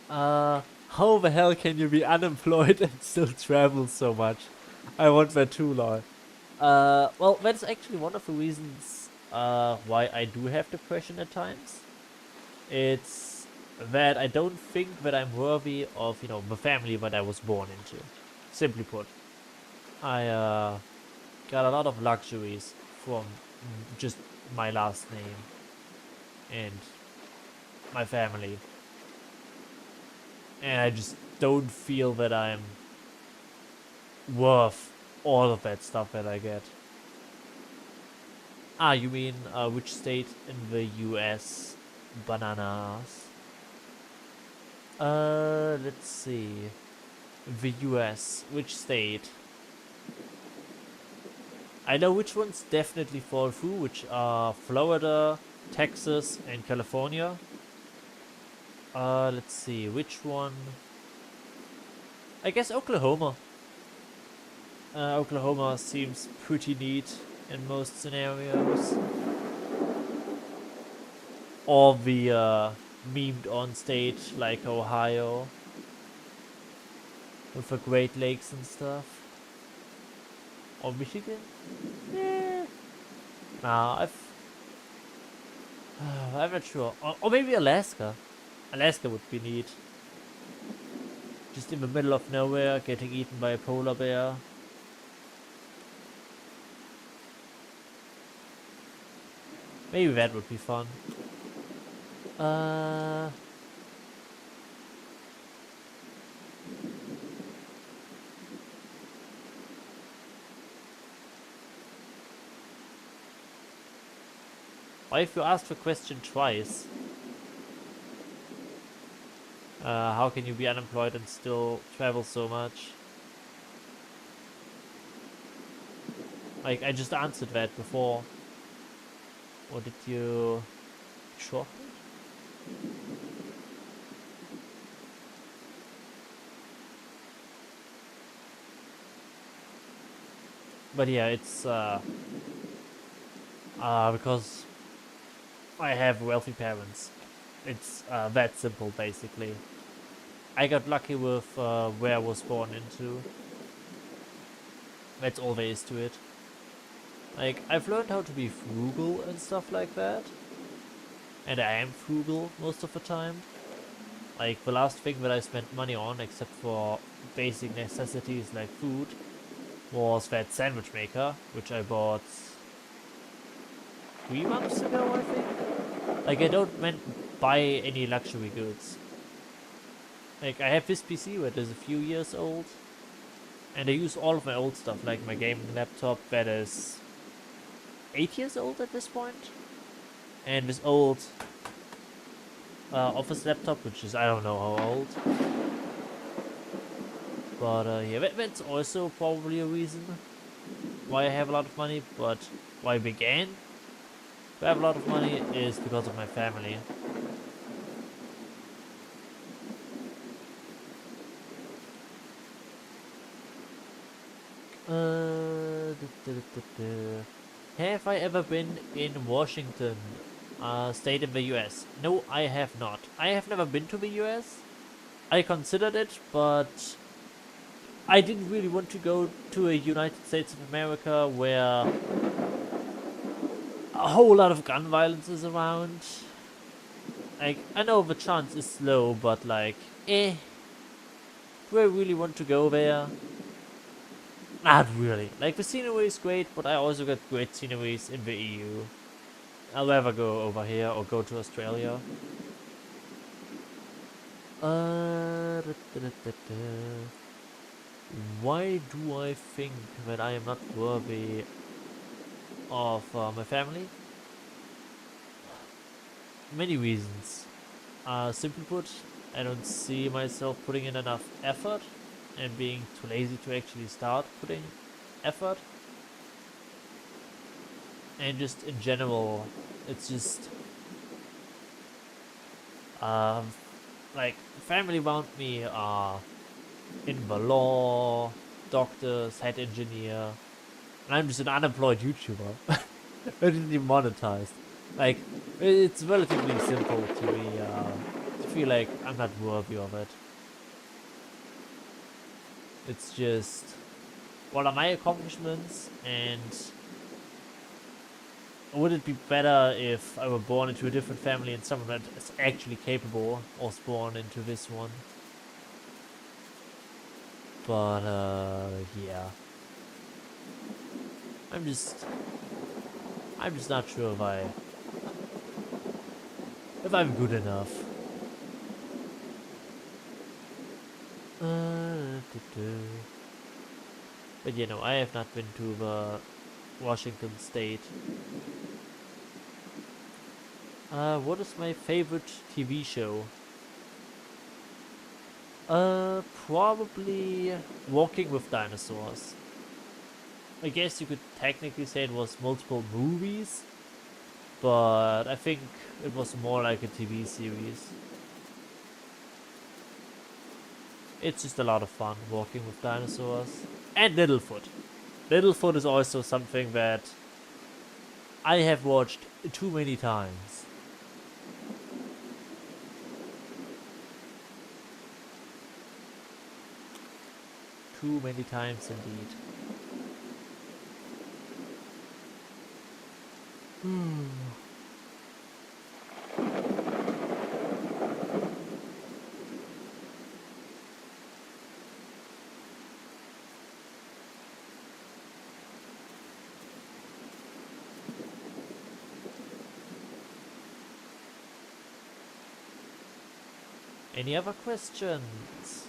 How the hell can you be unemployed and still travel so much? I want that too, lol. Well, that's actually one of the reasons why I do have depression at times. It's that I don't think that I'm worthy of, the family that I was born into. Simply put. I got a lot of luxuries from just my last name and my family. And I just don't feel that I'm worth all of that stuff that I get. Ah, you mean which state in the US? Bananas. Let's see. The US. Which state? I know which ones definitely fall through, which are Florida, Texas, and California. Let's see, which one? I guess Oklahoma. Oklahoma seems pretty neat in most scenarios. Or the memed on state like Ohio. With the Great Lakes and stuff. Or Michigan? Yeah. Nah, I'm not sure. Or maybe Alaska. Alaska would be neat. Just in the middle of nowhere, getting eaten by a polar bear. Maybe that would be fun. Why if you ask the question twice? How can you be unemployed and still travel so much? Like, I just answered that before. Or did you... Sure? But yeah, it's because I have wealthy parents. It's that simple, basically. I got lucky with where I was born into. That's all there is to it. Like, I've learned how to be frugal and stuff like that. And I am frugal most of the time. Like, the last thing that I spent money on, except for basic necessities like food, was that sandwich maker, which I bought 3 months ago, I think. Like, I don't buy any luxury goods. Like, I have this PC that is a few years old, and I use all of my old stuff, like my gaming laptop that is 8 years old at this point, and this old office laptop, which is I don't know how old. But yeah, that's also probably a reason why I have a lot of money, but why I began to have a lot of money is because of my family. Have I ever been in Washington, state in the US? No, I have not. I have never been to the US. I considered it, but I didn't really want to go to a United States of America where a whole lot of gun violence is around. Like, I know the chance is low, but like, do I really want to go there? Not really. Like, the scenery is great, but I also got great sceneries in the EU. I'll never go over here or go to Australia. Why do I think that I am not worthy of my family? Many reasons. Simply put, I don't see myself putting in enough effort and being too lazy to actually start putting effort. And just in general, it's just like family around me are in the law, doctors, head engineer, and I'm just an unemployed YouTuber. I didn't even monetized. Like, it's relatively simple to be to feel like I'm not worthy of it. It's just what are my accomplishments, and would it be better if I were born into a different family and someone that is actually capable was born into this one? But yeah, I'm just not sure if I'm good enough. But you know, I have not been to the Washington state. What is my favorite TV show? Probably Walking with Dinosaurs. I guess you could technically say it was multiple movies, but I think it was more like a TV series. It's just a lot of fun walking with dinosaurs. And Littlefoot. Littlefoot is also something that I have watched too many times. Too many times indeed. Any other questions?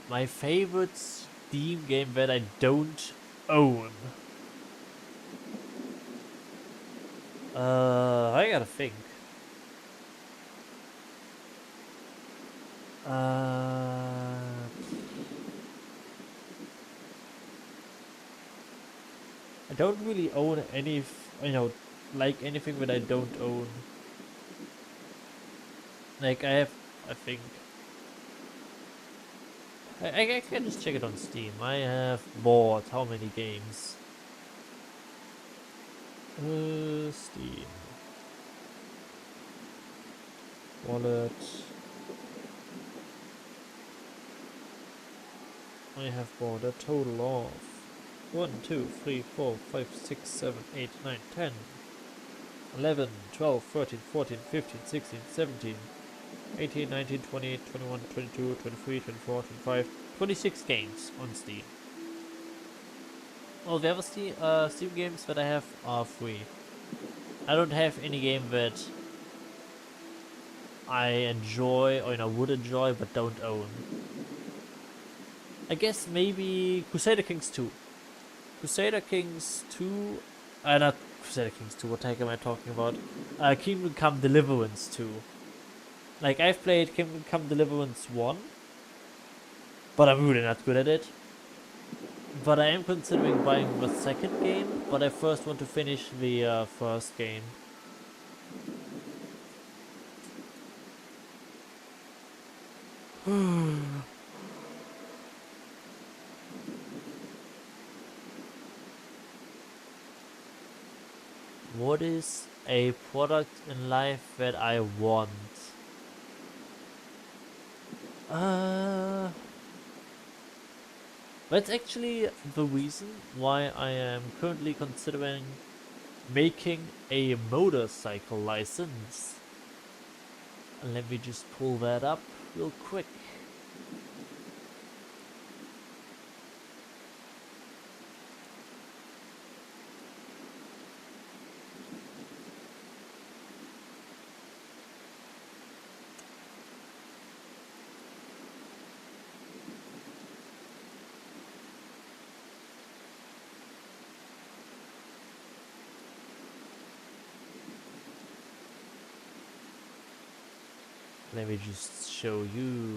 My favorite Steam game that I don't own. I gotta think. I don't really own any, like anything that I don't own. Like I think. I can just check it on Steam. I have bought how many games? Steam. Wallet. I have bought a total of 1, 2, 3, 4, 5, 6, 7, 8, 9, 10, 11, 12, 13, 14, 15, 16, 17, 18, 19, 20, 21, 22, 23, 24, 25, 26 games on Steam. All the other Steam games that I have are free. I don't have any game that I enjoy or would enjoy but don't own. I guess maybe Crusader Kings 2. Crusader Kings 2... not Crusader Kings 2, what the heck am I talking about? Kingdom Come Deliverance 2. Like, I've played Kingdom Come Deliverance 1, but I'm really not good at it. But I am considering buying the second game, but I first want to finish the first game. What is a product in life that I want? That's actually the reason why I am currently considering making a motorcycle license. Let me just pull that up real quick. Let me just show you.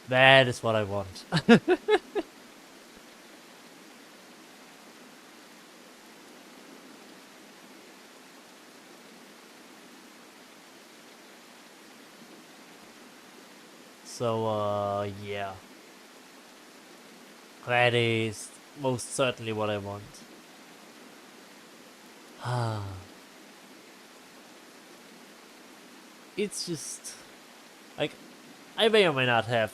That is what I want. So, yeah. That is most certainly what I want. It's just... like, I may or may not have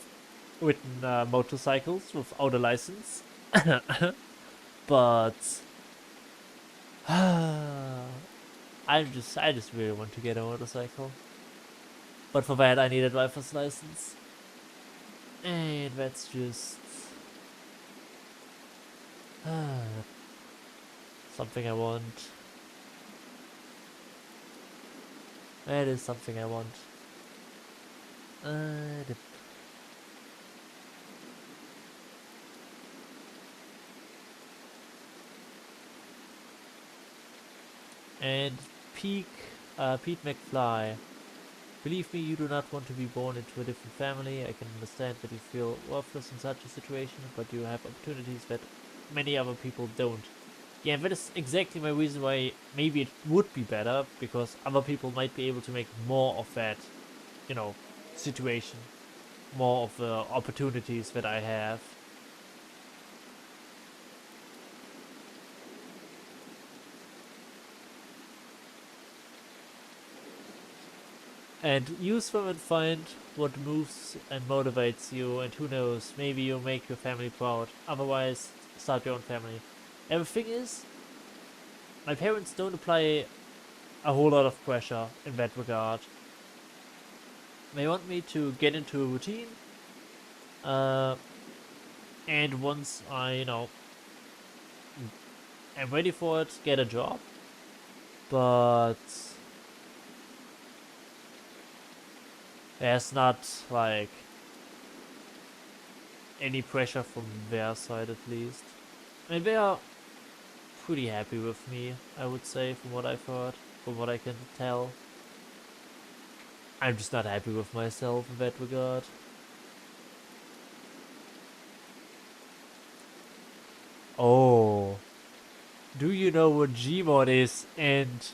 ridden motorcycles without a license. But... I just really want to get a motorcycle. But for that I need a driver's license. And that's just... something I want. That is something I want. And Pete McFly. Believe me, you do not want to be born into a different family. I can understand that you feel worthless in such a situation, but you have opportunities that many other people don't. Yeah, that is exactly my reason why maybe it would be better, because other people might be able to make more of that, situation. More of the opportunities that I have. and use them and find what moves and motivates you, and who knows, maybe you'll make your family proud. Otherwise, start your own family. And the thing is, my parents don't apply a whole lot of pressure in that regard. They want me to get into a routine, and once I, am ready for it, get a job. But there's not, like, any pressure from their side, at least. And they are pretty happy with me, I would say, from what I've heard, from what I can tell. I'm just not happy with myself in that regard. Oh. Do you know what Gmod is? And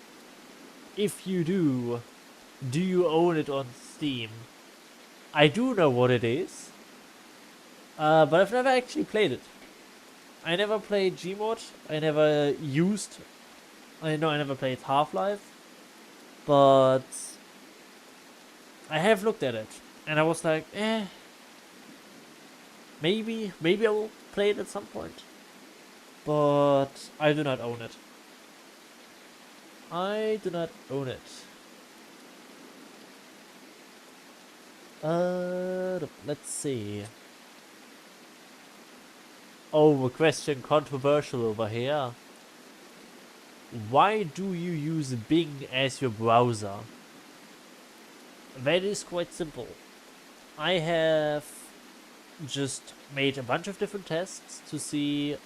if you do you own it on Steam? I do know what it is. But I've never actually played it. I never played Gmod. I never used... I never played Half-Life. But I have looked at it. And I was like, maybe I will play it at some point. But I do not own it. I do not own it. Let's see. Oh, a question controversial over here. Why do you use Bing as your browser? That is quite simple. I have just made a bunch of different tests to see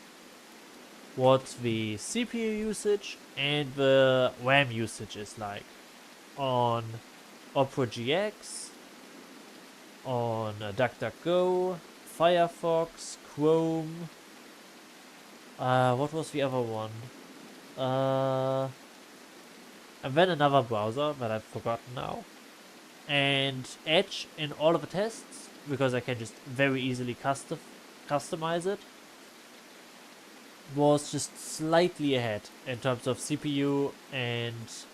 what the CPU usage and the RAM usage is like on Opera GX, on DuckDuckGo, Firefox, Chrome. What was the other one? And then another browser that I've forgotten now. And Edge in all of the tests, because I can just very easily customize it, was just slightly ahead in terms of CPU and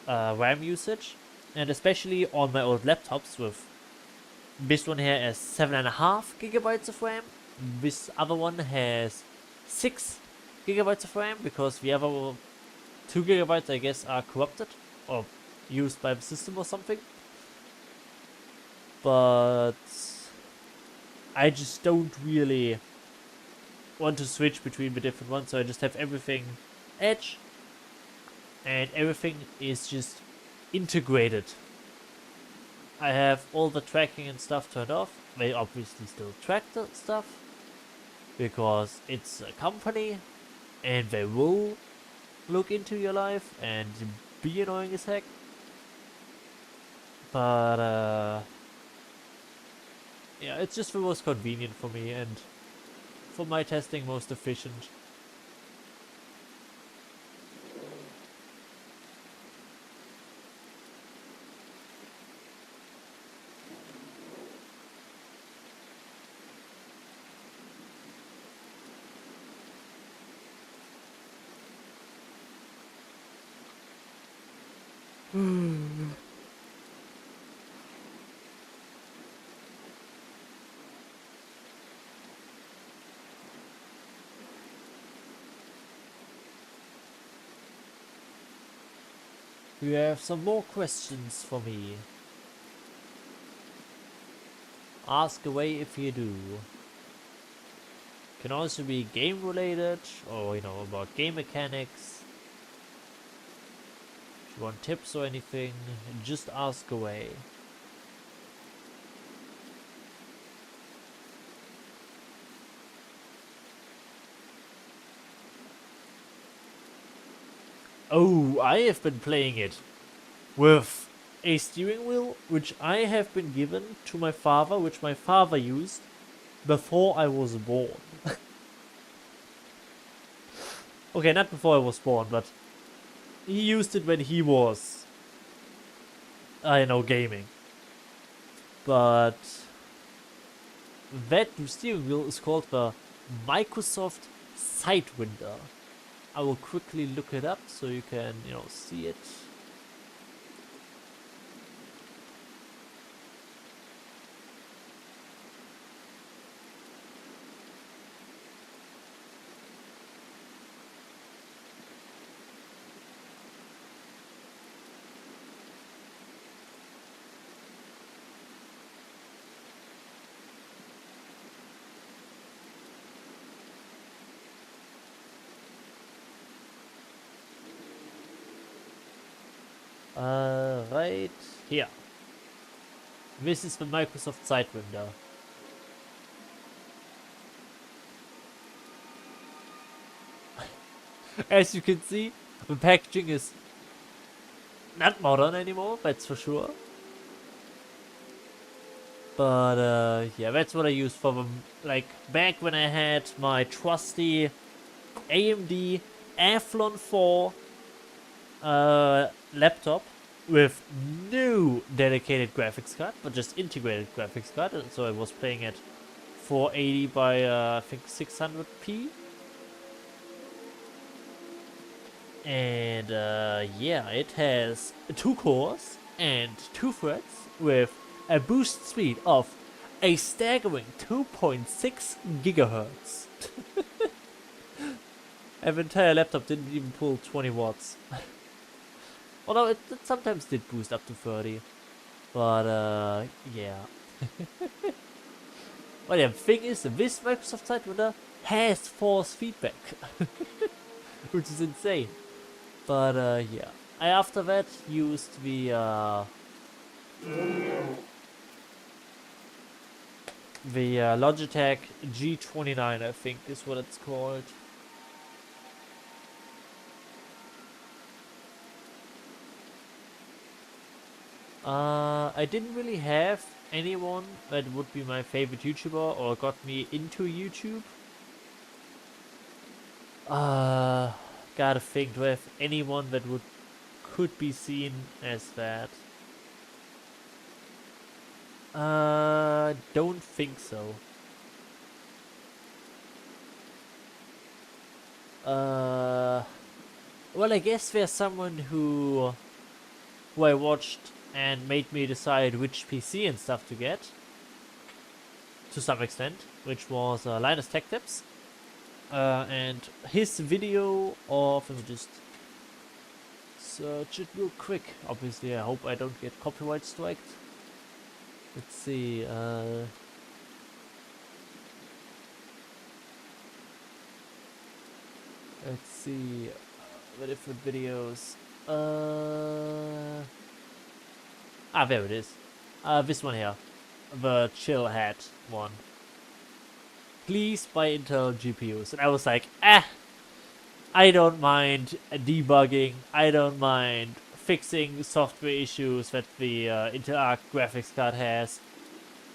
RAM usage. And especially on my old laptops, with this one here has 7.5 gigabytes of RAM. This other one has 6 gigabytes of RAM, because the other 2 gigabytes, I guess, are corrupted or used by the system or something. But I just don't really want to switch between the different ones, so I just have everything Edge, and everything is just integrated. I have all the tracking and stuff turned off. They obviously still track the stuff, because it's a company, and they will look into your life and be annoying as heck. But yeah, it's just the most convenient for me, and for my testing, most efficient. You have some more questions for me? Ask away if you do. Can also be game related, or about game mechanics. If you want tips or anything, just ask away. Oh, I have been playing it with a steering wheel, which I have been given to my father, which my father used before I was born. Okay, not before I was born, but he used it when he was, gaming. But that steering wheel is called the Microsoft Sidewinder. I will quickly look it up so you can, see it. Right here. This is the Microsoft site window. As you can see, the packaging is not modern anymore, that's for sure. But yeah, that's what I used for them. Like back when I had my trusty AMD Athlon 4 laptop with no dedicated graphics card, but just integrated graphics card. And so I was playing at 480 by I think 600p. And yeah, it has 2 cores and 2 threads with a boost speed of a staggering 2.6 gigahertz. And the entire laptop didn't even pull 20 watts. Although it sometimes did boost up to 30. But yeah. But yeah, the thing is, this Microsoft site window has force feedback. Which is insane. But yeah. I after that used the Logitech G29, I think is what it's called. I didn't really have anyone that would be my favorite YouTuber or got me into YouTube. Gotta think, do I have anyone that could be seen as that? Don't think so. Well, I guess there's someone who I watched and made me decide which PC and stuff to get, to some extent, which was Linus Tech Tips. And his video of, let me just search it real quick. Obviously, I hope I don't get copyright striked. Let's see, let's see, the different videos. There it is. This one here. The chill hat one. Please buy Intel GPUs. And I was like, I don't mind debugging. I don't mind fixing software issues that the Intel Arc graphics card has.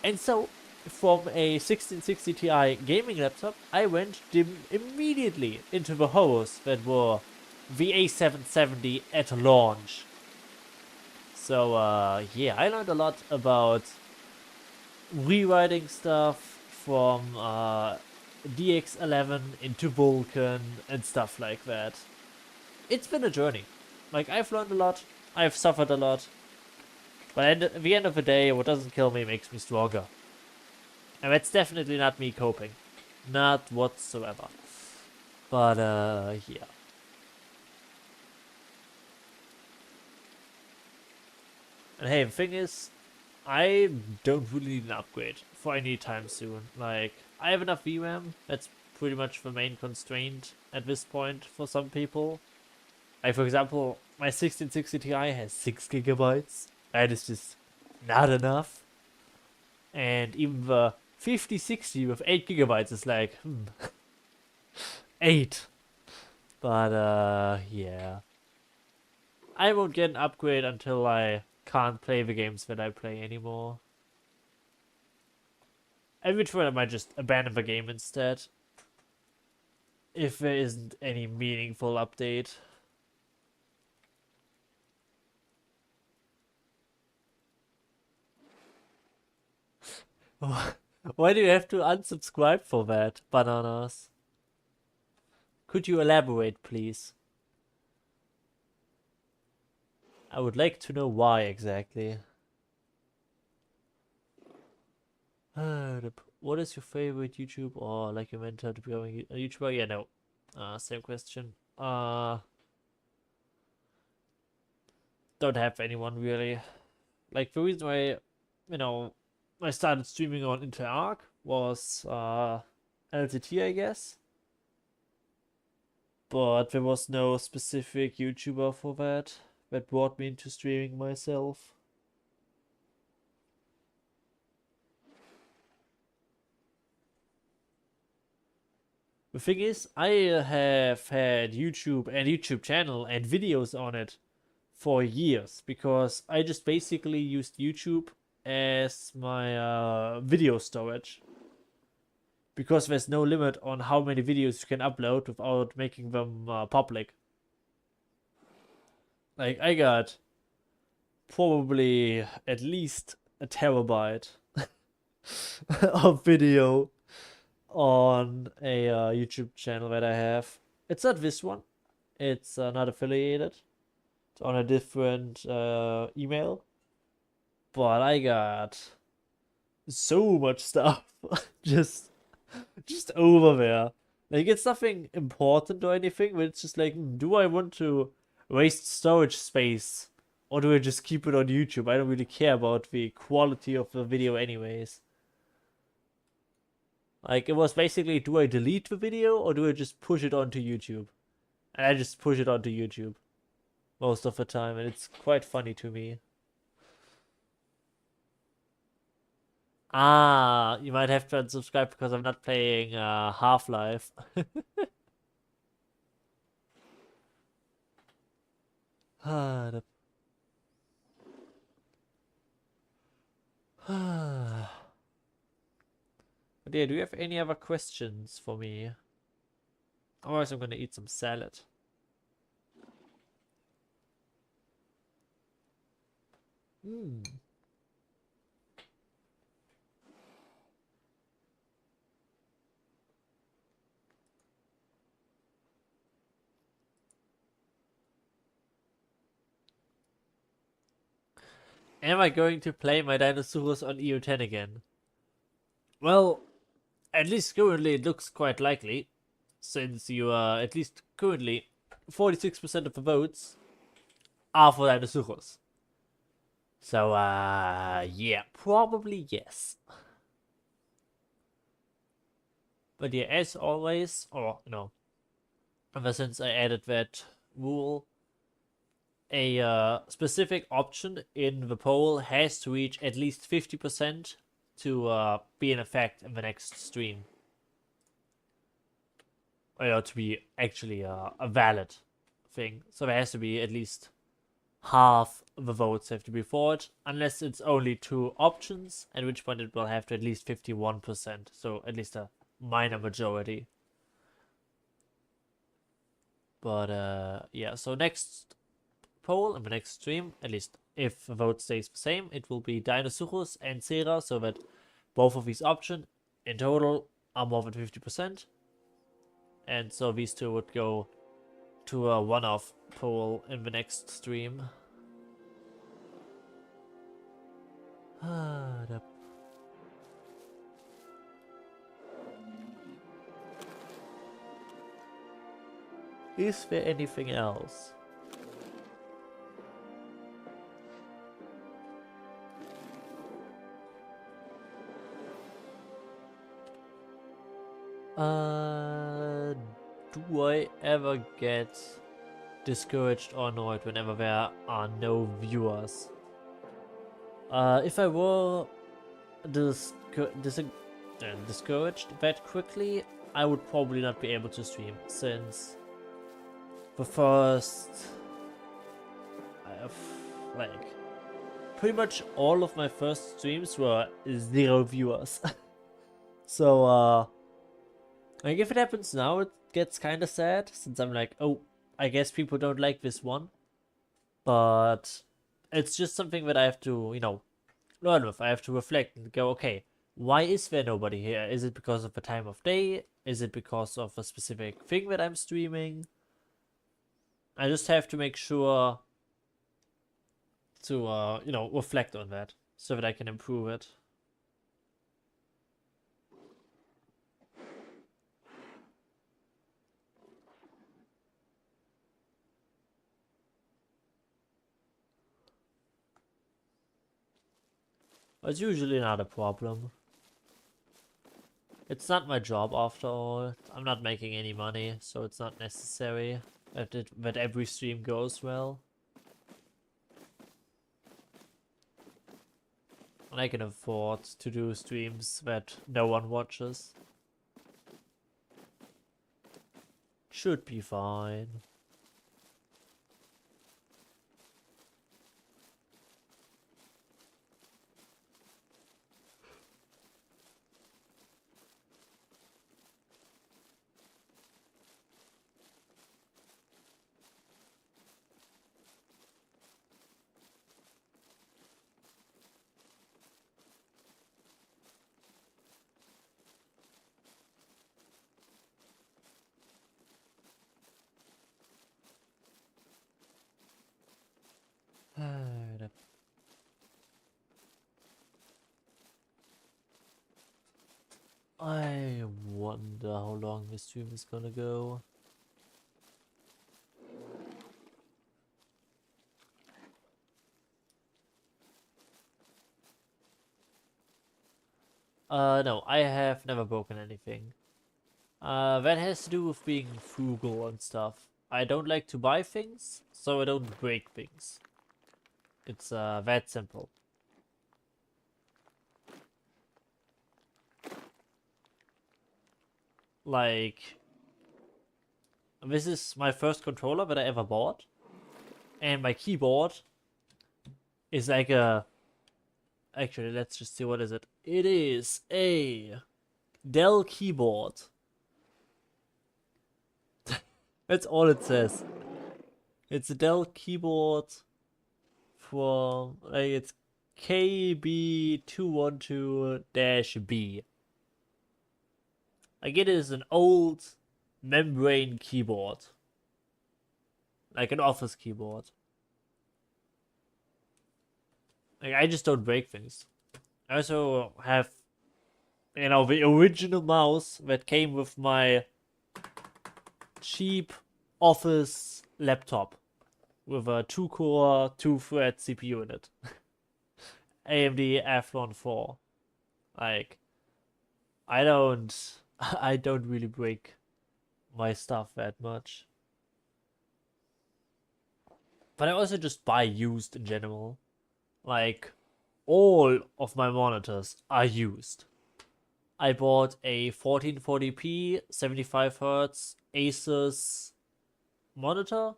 And so, from a 1660 Ti gaming laptop, I went immediately into the horrors that were the A770 at launch. So, yeah, I learned a lot about rewriting stuff from DX11 into Vulkan and stuff like that. It's been a journey. Like, I've learned a lot, I've suffered a lot, but at the end of the day, what doesn't kill me makes me stronger. And that's definitely not me coping. Not whatsoever. But, yeah. And hey, the thing is, I don't really need an upgrade for any time soon. Like, I have enough VRAM. That's pretty much the main constraint at this point for some people. Like, for example, my 1660 Ti has 6 gigabytes. That is just not enough. And even the 5060 with 8 gigabytes is like, 8. But, yeah. I won't get an upgrade until I can't play the games that I play anymore. At which point I might just abandon the game instead. If there isn't any meaningful update. Why do you have to unsubscribe for that, bananas? Could you elaborate, please? I would like to know why exactly. What is your favorite YouTube or like your mentor to becoming a YouTuber? Yeah, no. Same question. Don't have anyone really. Like the reason why, I started streaming on Intel Arc was LTT, I guess. But there was no specific YouTuber for that that brought me into streaming myself. The thing is, I have had YouTube and YouTube channel and videos on it for years because I just basically used YouTube as my video storage. Because there's no limit on how many videos you can upload without making them public. Like, I got probably at least a terabyte of video on a YouTube channel that I have. It's not this one. It's not affiliated. It's on a different email. But I got so much stuff just over there. Like, it's nothing important or anything, but it's just like, do I want to waste storage space? Or do I just keep it on YouTube? I don't really care about the quality of the video anyways. Like, it was basically, do I delete the video or do I just push it onto YouTube? And I just push it onto YouTube most of the time, and it's quite funny to me. Ah, you might have to unsubscribe because I'm not playing Half-Life. But yeah, do you have any other questions for me? Otherwise, I'm gonna eat some salad. Hmm. Am I going to play my Dinosaurus on EU10 again? Well, at least currently it looks quite likely, since you are at least currently 46% of the votes are for Dinosaurus. So, yeah, probably yes. But yeah, as always, or, ever since I added that rule, a specific option in the poll has to reach at least 50% to be in effect in the next stream. Or to be actually a valid thing. So there has to be at least half the votes have to be for it, unless it's only two options, at which point it will have to at least 51%, so at least a minor majority. But yeah, so next poll in the next stream, at least if the vote stays the same, it will be Dinosaurus and Cera, so that both of these options in total are more than 50%. And so these two would go to a one-off poll in the next stream. Is there anything else? Do I ever get discouraged or annoyed whenever there are no viewers? If I were discouraged that quickly, I would probably not be able to stream, since the first, like, pretty much all of my first streams were 0 viewers. So, like, if it happens now, it gets kind of sad, since I'm like, oh, I guess people don't like this one. But it's just something that I have to, learn with. I have to reflect and go, okay, why is there nobody here? Is it because of the time of day? Is it because of a specific thing that I'm streaming? I just have to make sure to, reflect on that so that I can improve it. It's usually not a problem. It's not my job after all. I'm not making any money, so it's not necessary that every stream goes well. I can afford to do streams that no one watches. Should be fine. I wonder how long this stream is gonna go. No, I have never broken anything. That has to do with being frugal and stuff. I don't like to buy things, so I don't break things. It's that simple. Like, this is my first controller that I ever bought, and my keyboard is like a... Actually, let's just see, what is it? It is a Dell keyboard. That's all it says. It's a Dell keyboard from, like, it's KB212-B. Like, it is an old membrane keyboard. Like an office keyboard. Like, I just don't break things. I also have, you know, the original mouse that came with my cheap office laptop with a 2-core, 2-thread CPU in it. AMD Athlon 4. Like, I don't really break my stuff that much. But I also just buy used in general. Like, all of my monitors are used. I bought a 1440p 75Hz Asus monitor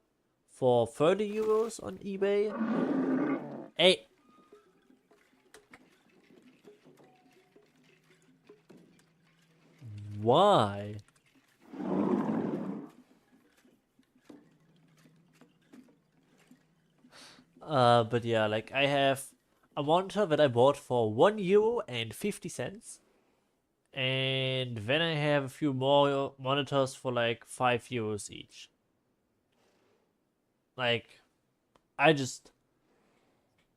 for 30 euros on eBay. Hey. Why? But yeah, like, I have a monitor that I bought for €1.50. And then I have a few more monitors for like €5 each. Like, I just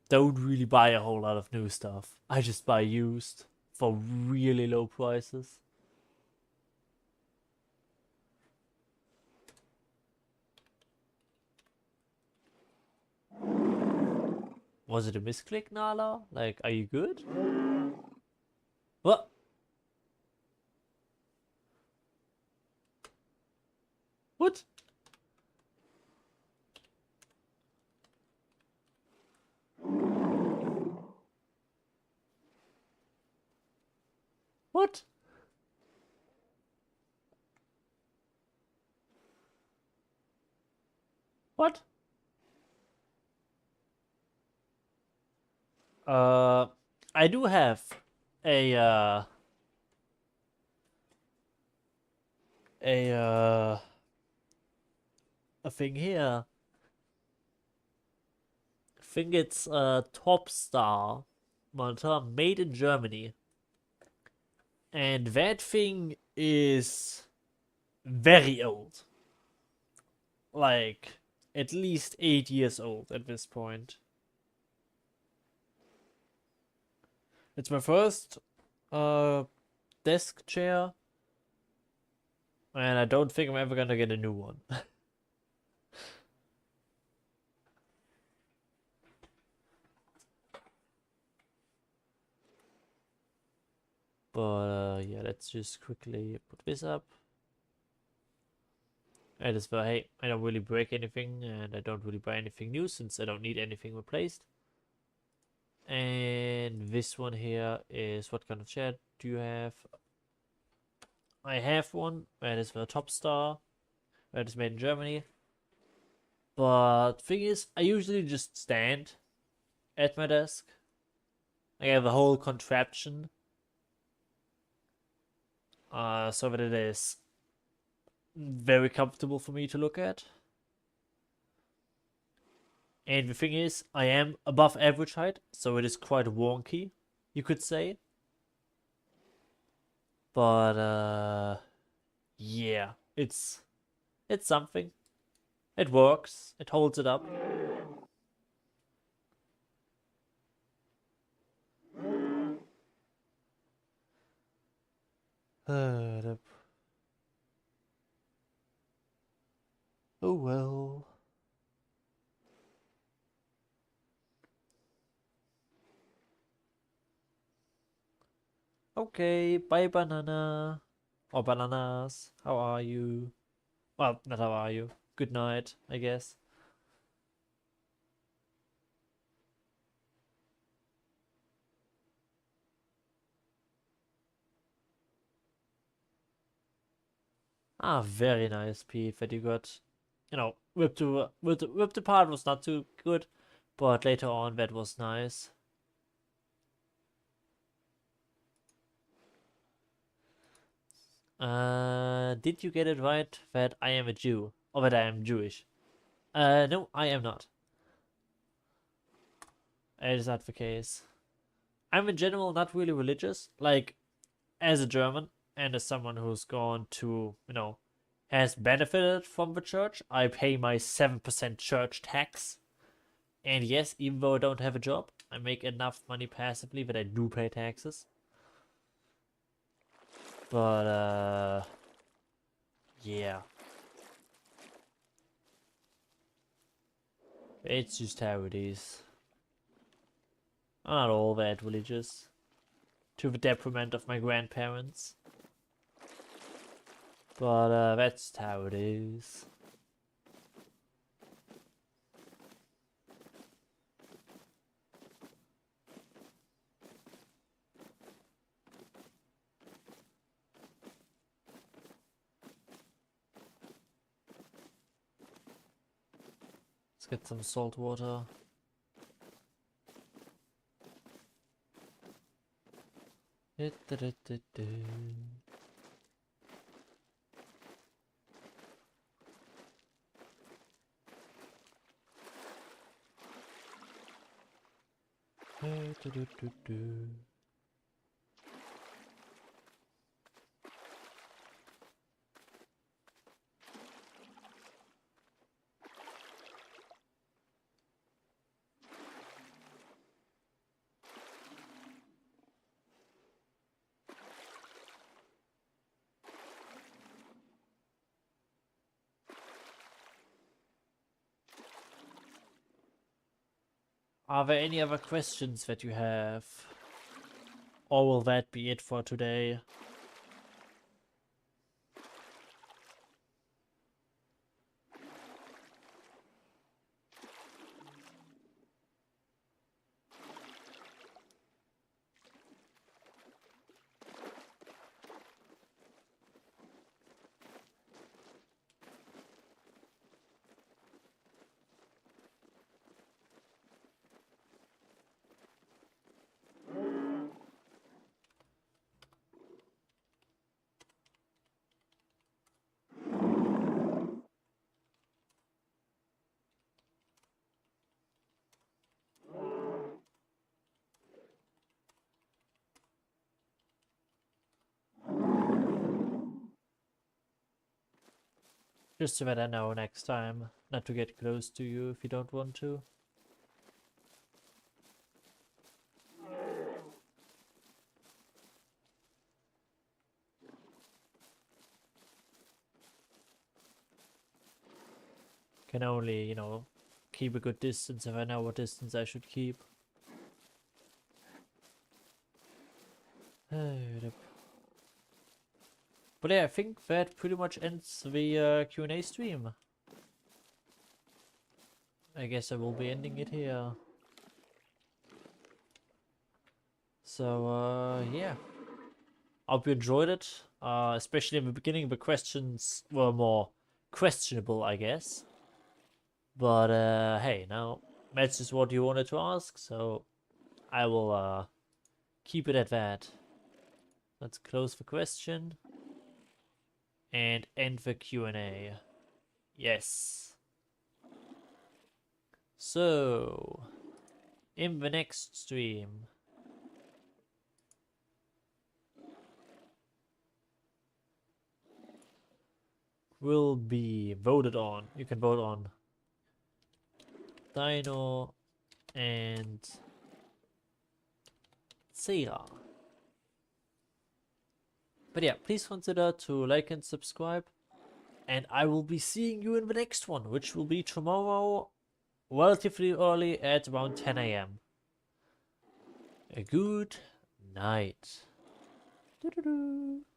don't really buy a whole lot of new stuff. I just buy used for really low prices. Was it a misclick, Nala? Like, are you good? What? What? What? What? I do have a, a, uh, a thing here. I think it's a Top Star monitor made in Germany. And that thing is very old. Like, at least 8 years old at this point. It's my first desk chair, and I don't think I'm ever gonna get a new one. But yeah, let's just quickly put this up. I just thought, hey, I don't really break anything, and I don't really buy anything new since I don't need anything replaced. And And this one here is what kind of chat do you have? I have one that is the top star, that is made in Germany. But thing is, I usually just stand at my desk. I have a whole contraption, so that it is very comfortable for me to look at. And the thing is, I am above average height, so it is quite wonky, you could say. But yeah, it's something. It works. It holds it up. Oh well. Okay, bye banana. Or bananas. How are you? Well, not how are you. Good night, I guess. Ah, very nice, Pete, that you got, you know, whipped apart was not too good, but later on that was nice. Did you get it right that I am a Jew? Or that I am Jewish? No, I am not. It is not the case. I'm in general not really religious. Like, as a German and as someone who's gone to, has benefited from the church, I pay my 7% church tax. And yes, even though I don't have a job, I make enough money passively that I do pay taxes. But, yeah. It's just how it is. I'm not all that religious. To the detriment of my grandparents. But, that's how it is. Let's get some salt water. Are there any other questions that you have? Or will that be it for today? Just so that I know next time not to get close to you if you don't want to. Can only, keep a good distance if I know what distance I should keep. But yeah, I think that pretty much ends the Q&A stream. I guess I will be ending it here. So, yeah. I hope you enjoyed it. Especially in the beginning, the questions were more questionable, I guess. But, hey, now, that's just what you wanted to ask, so I will, keep it at that. Let's close the question. And end the Q&A. Yes. So, in the next stream, will be voted on. You can vote on Dino and Sarah. But yeah, please consider to like and subscribe. And I will be seeing you in the next one, which will be tomorrow, relatively early at around 10 AM. A good night. Doo -doo -doo.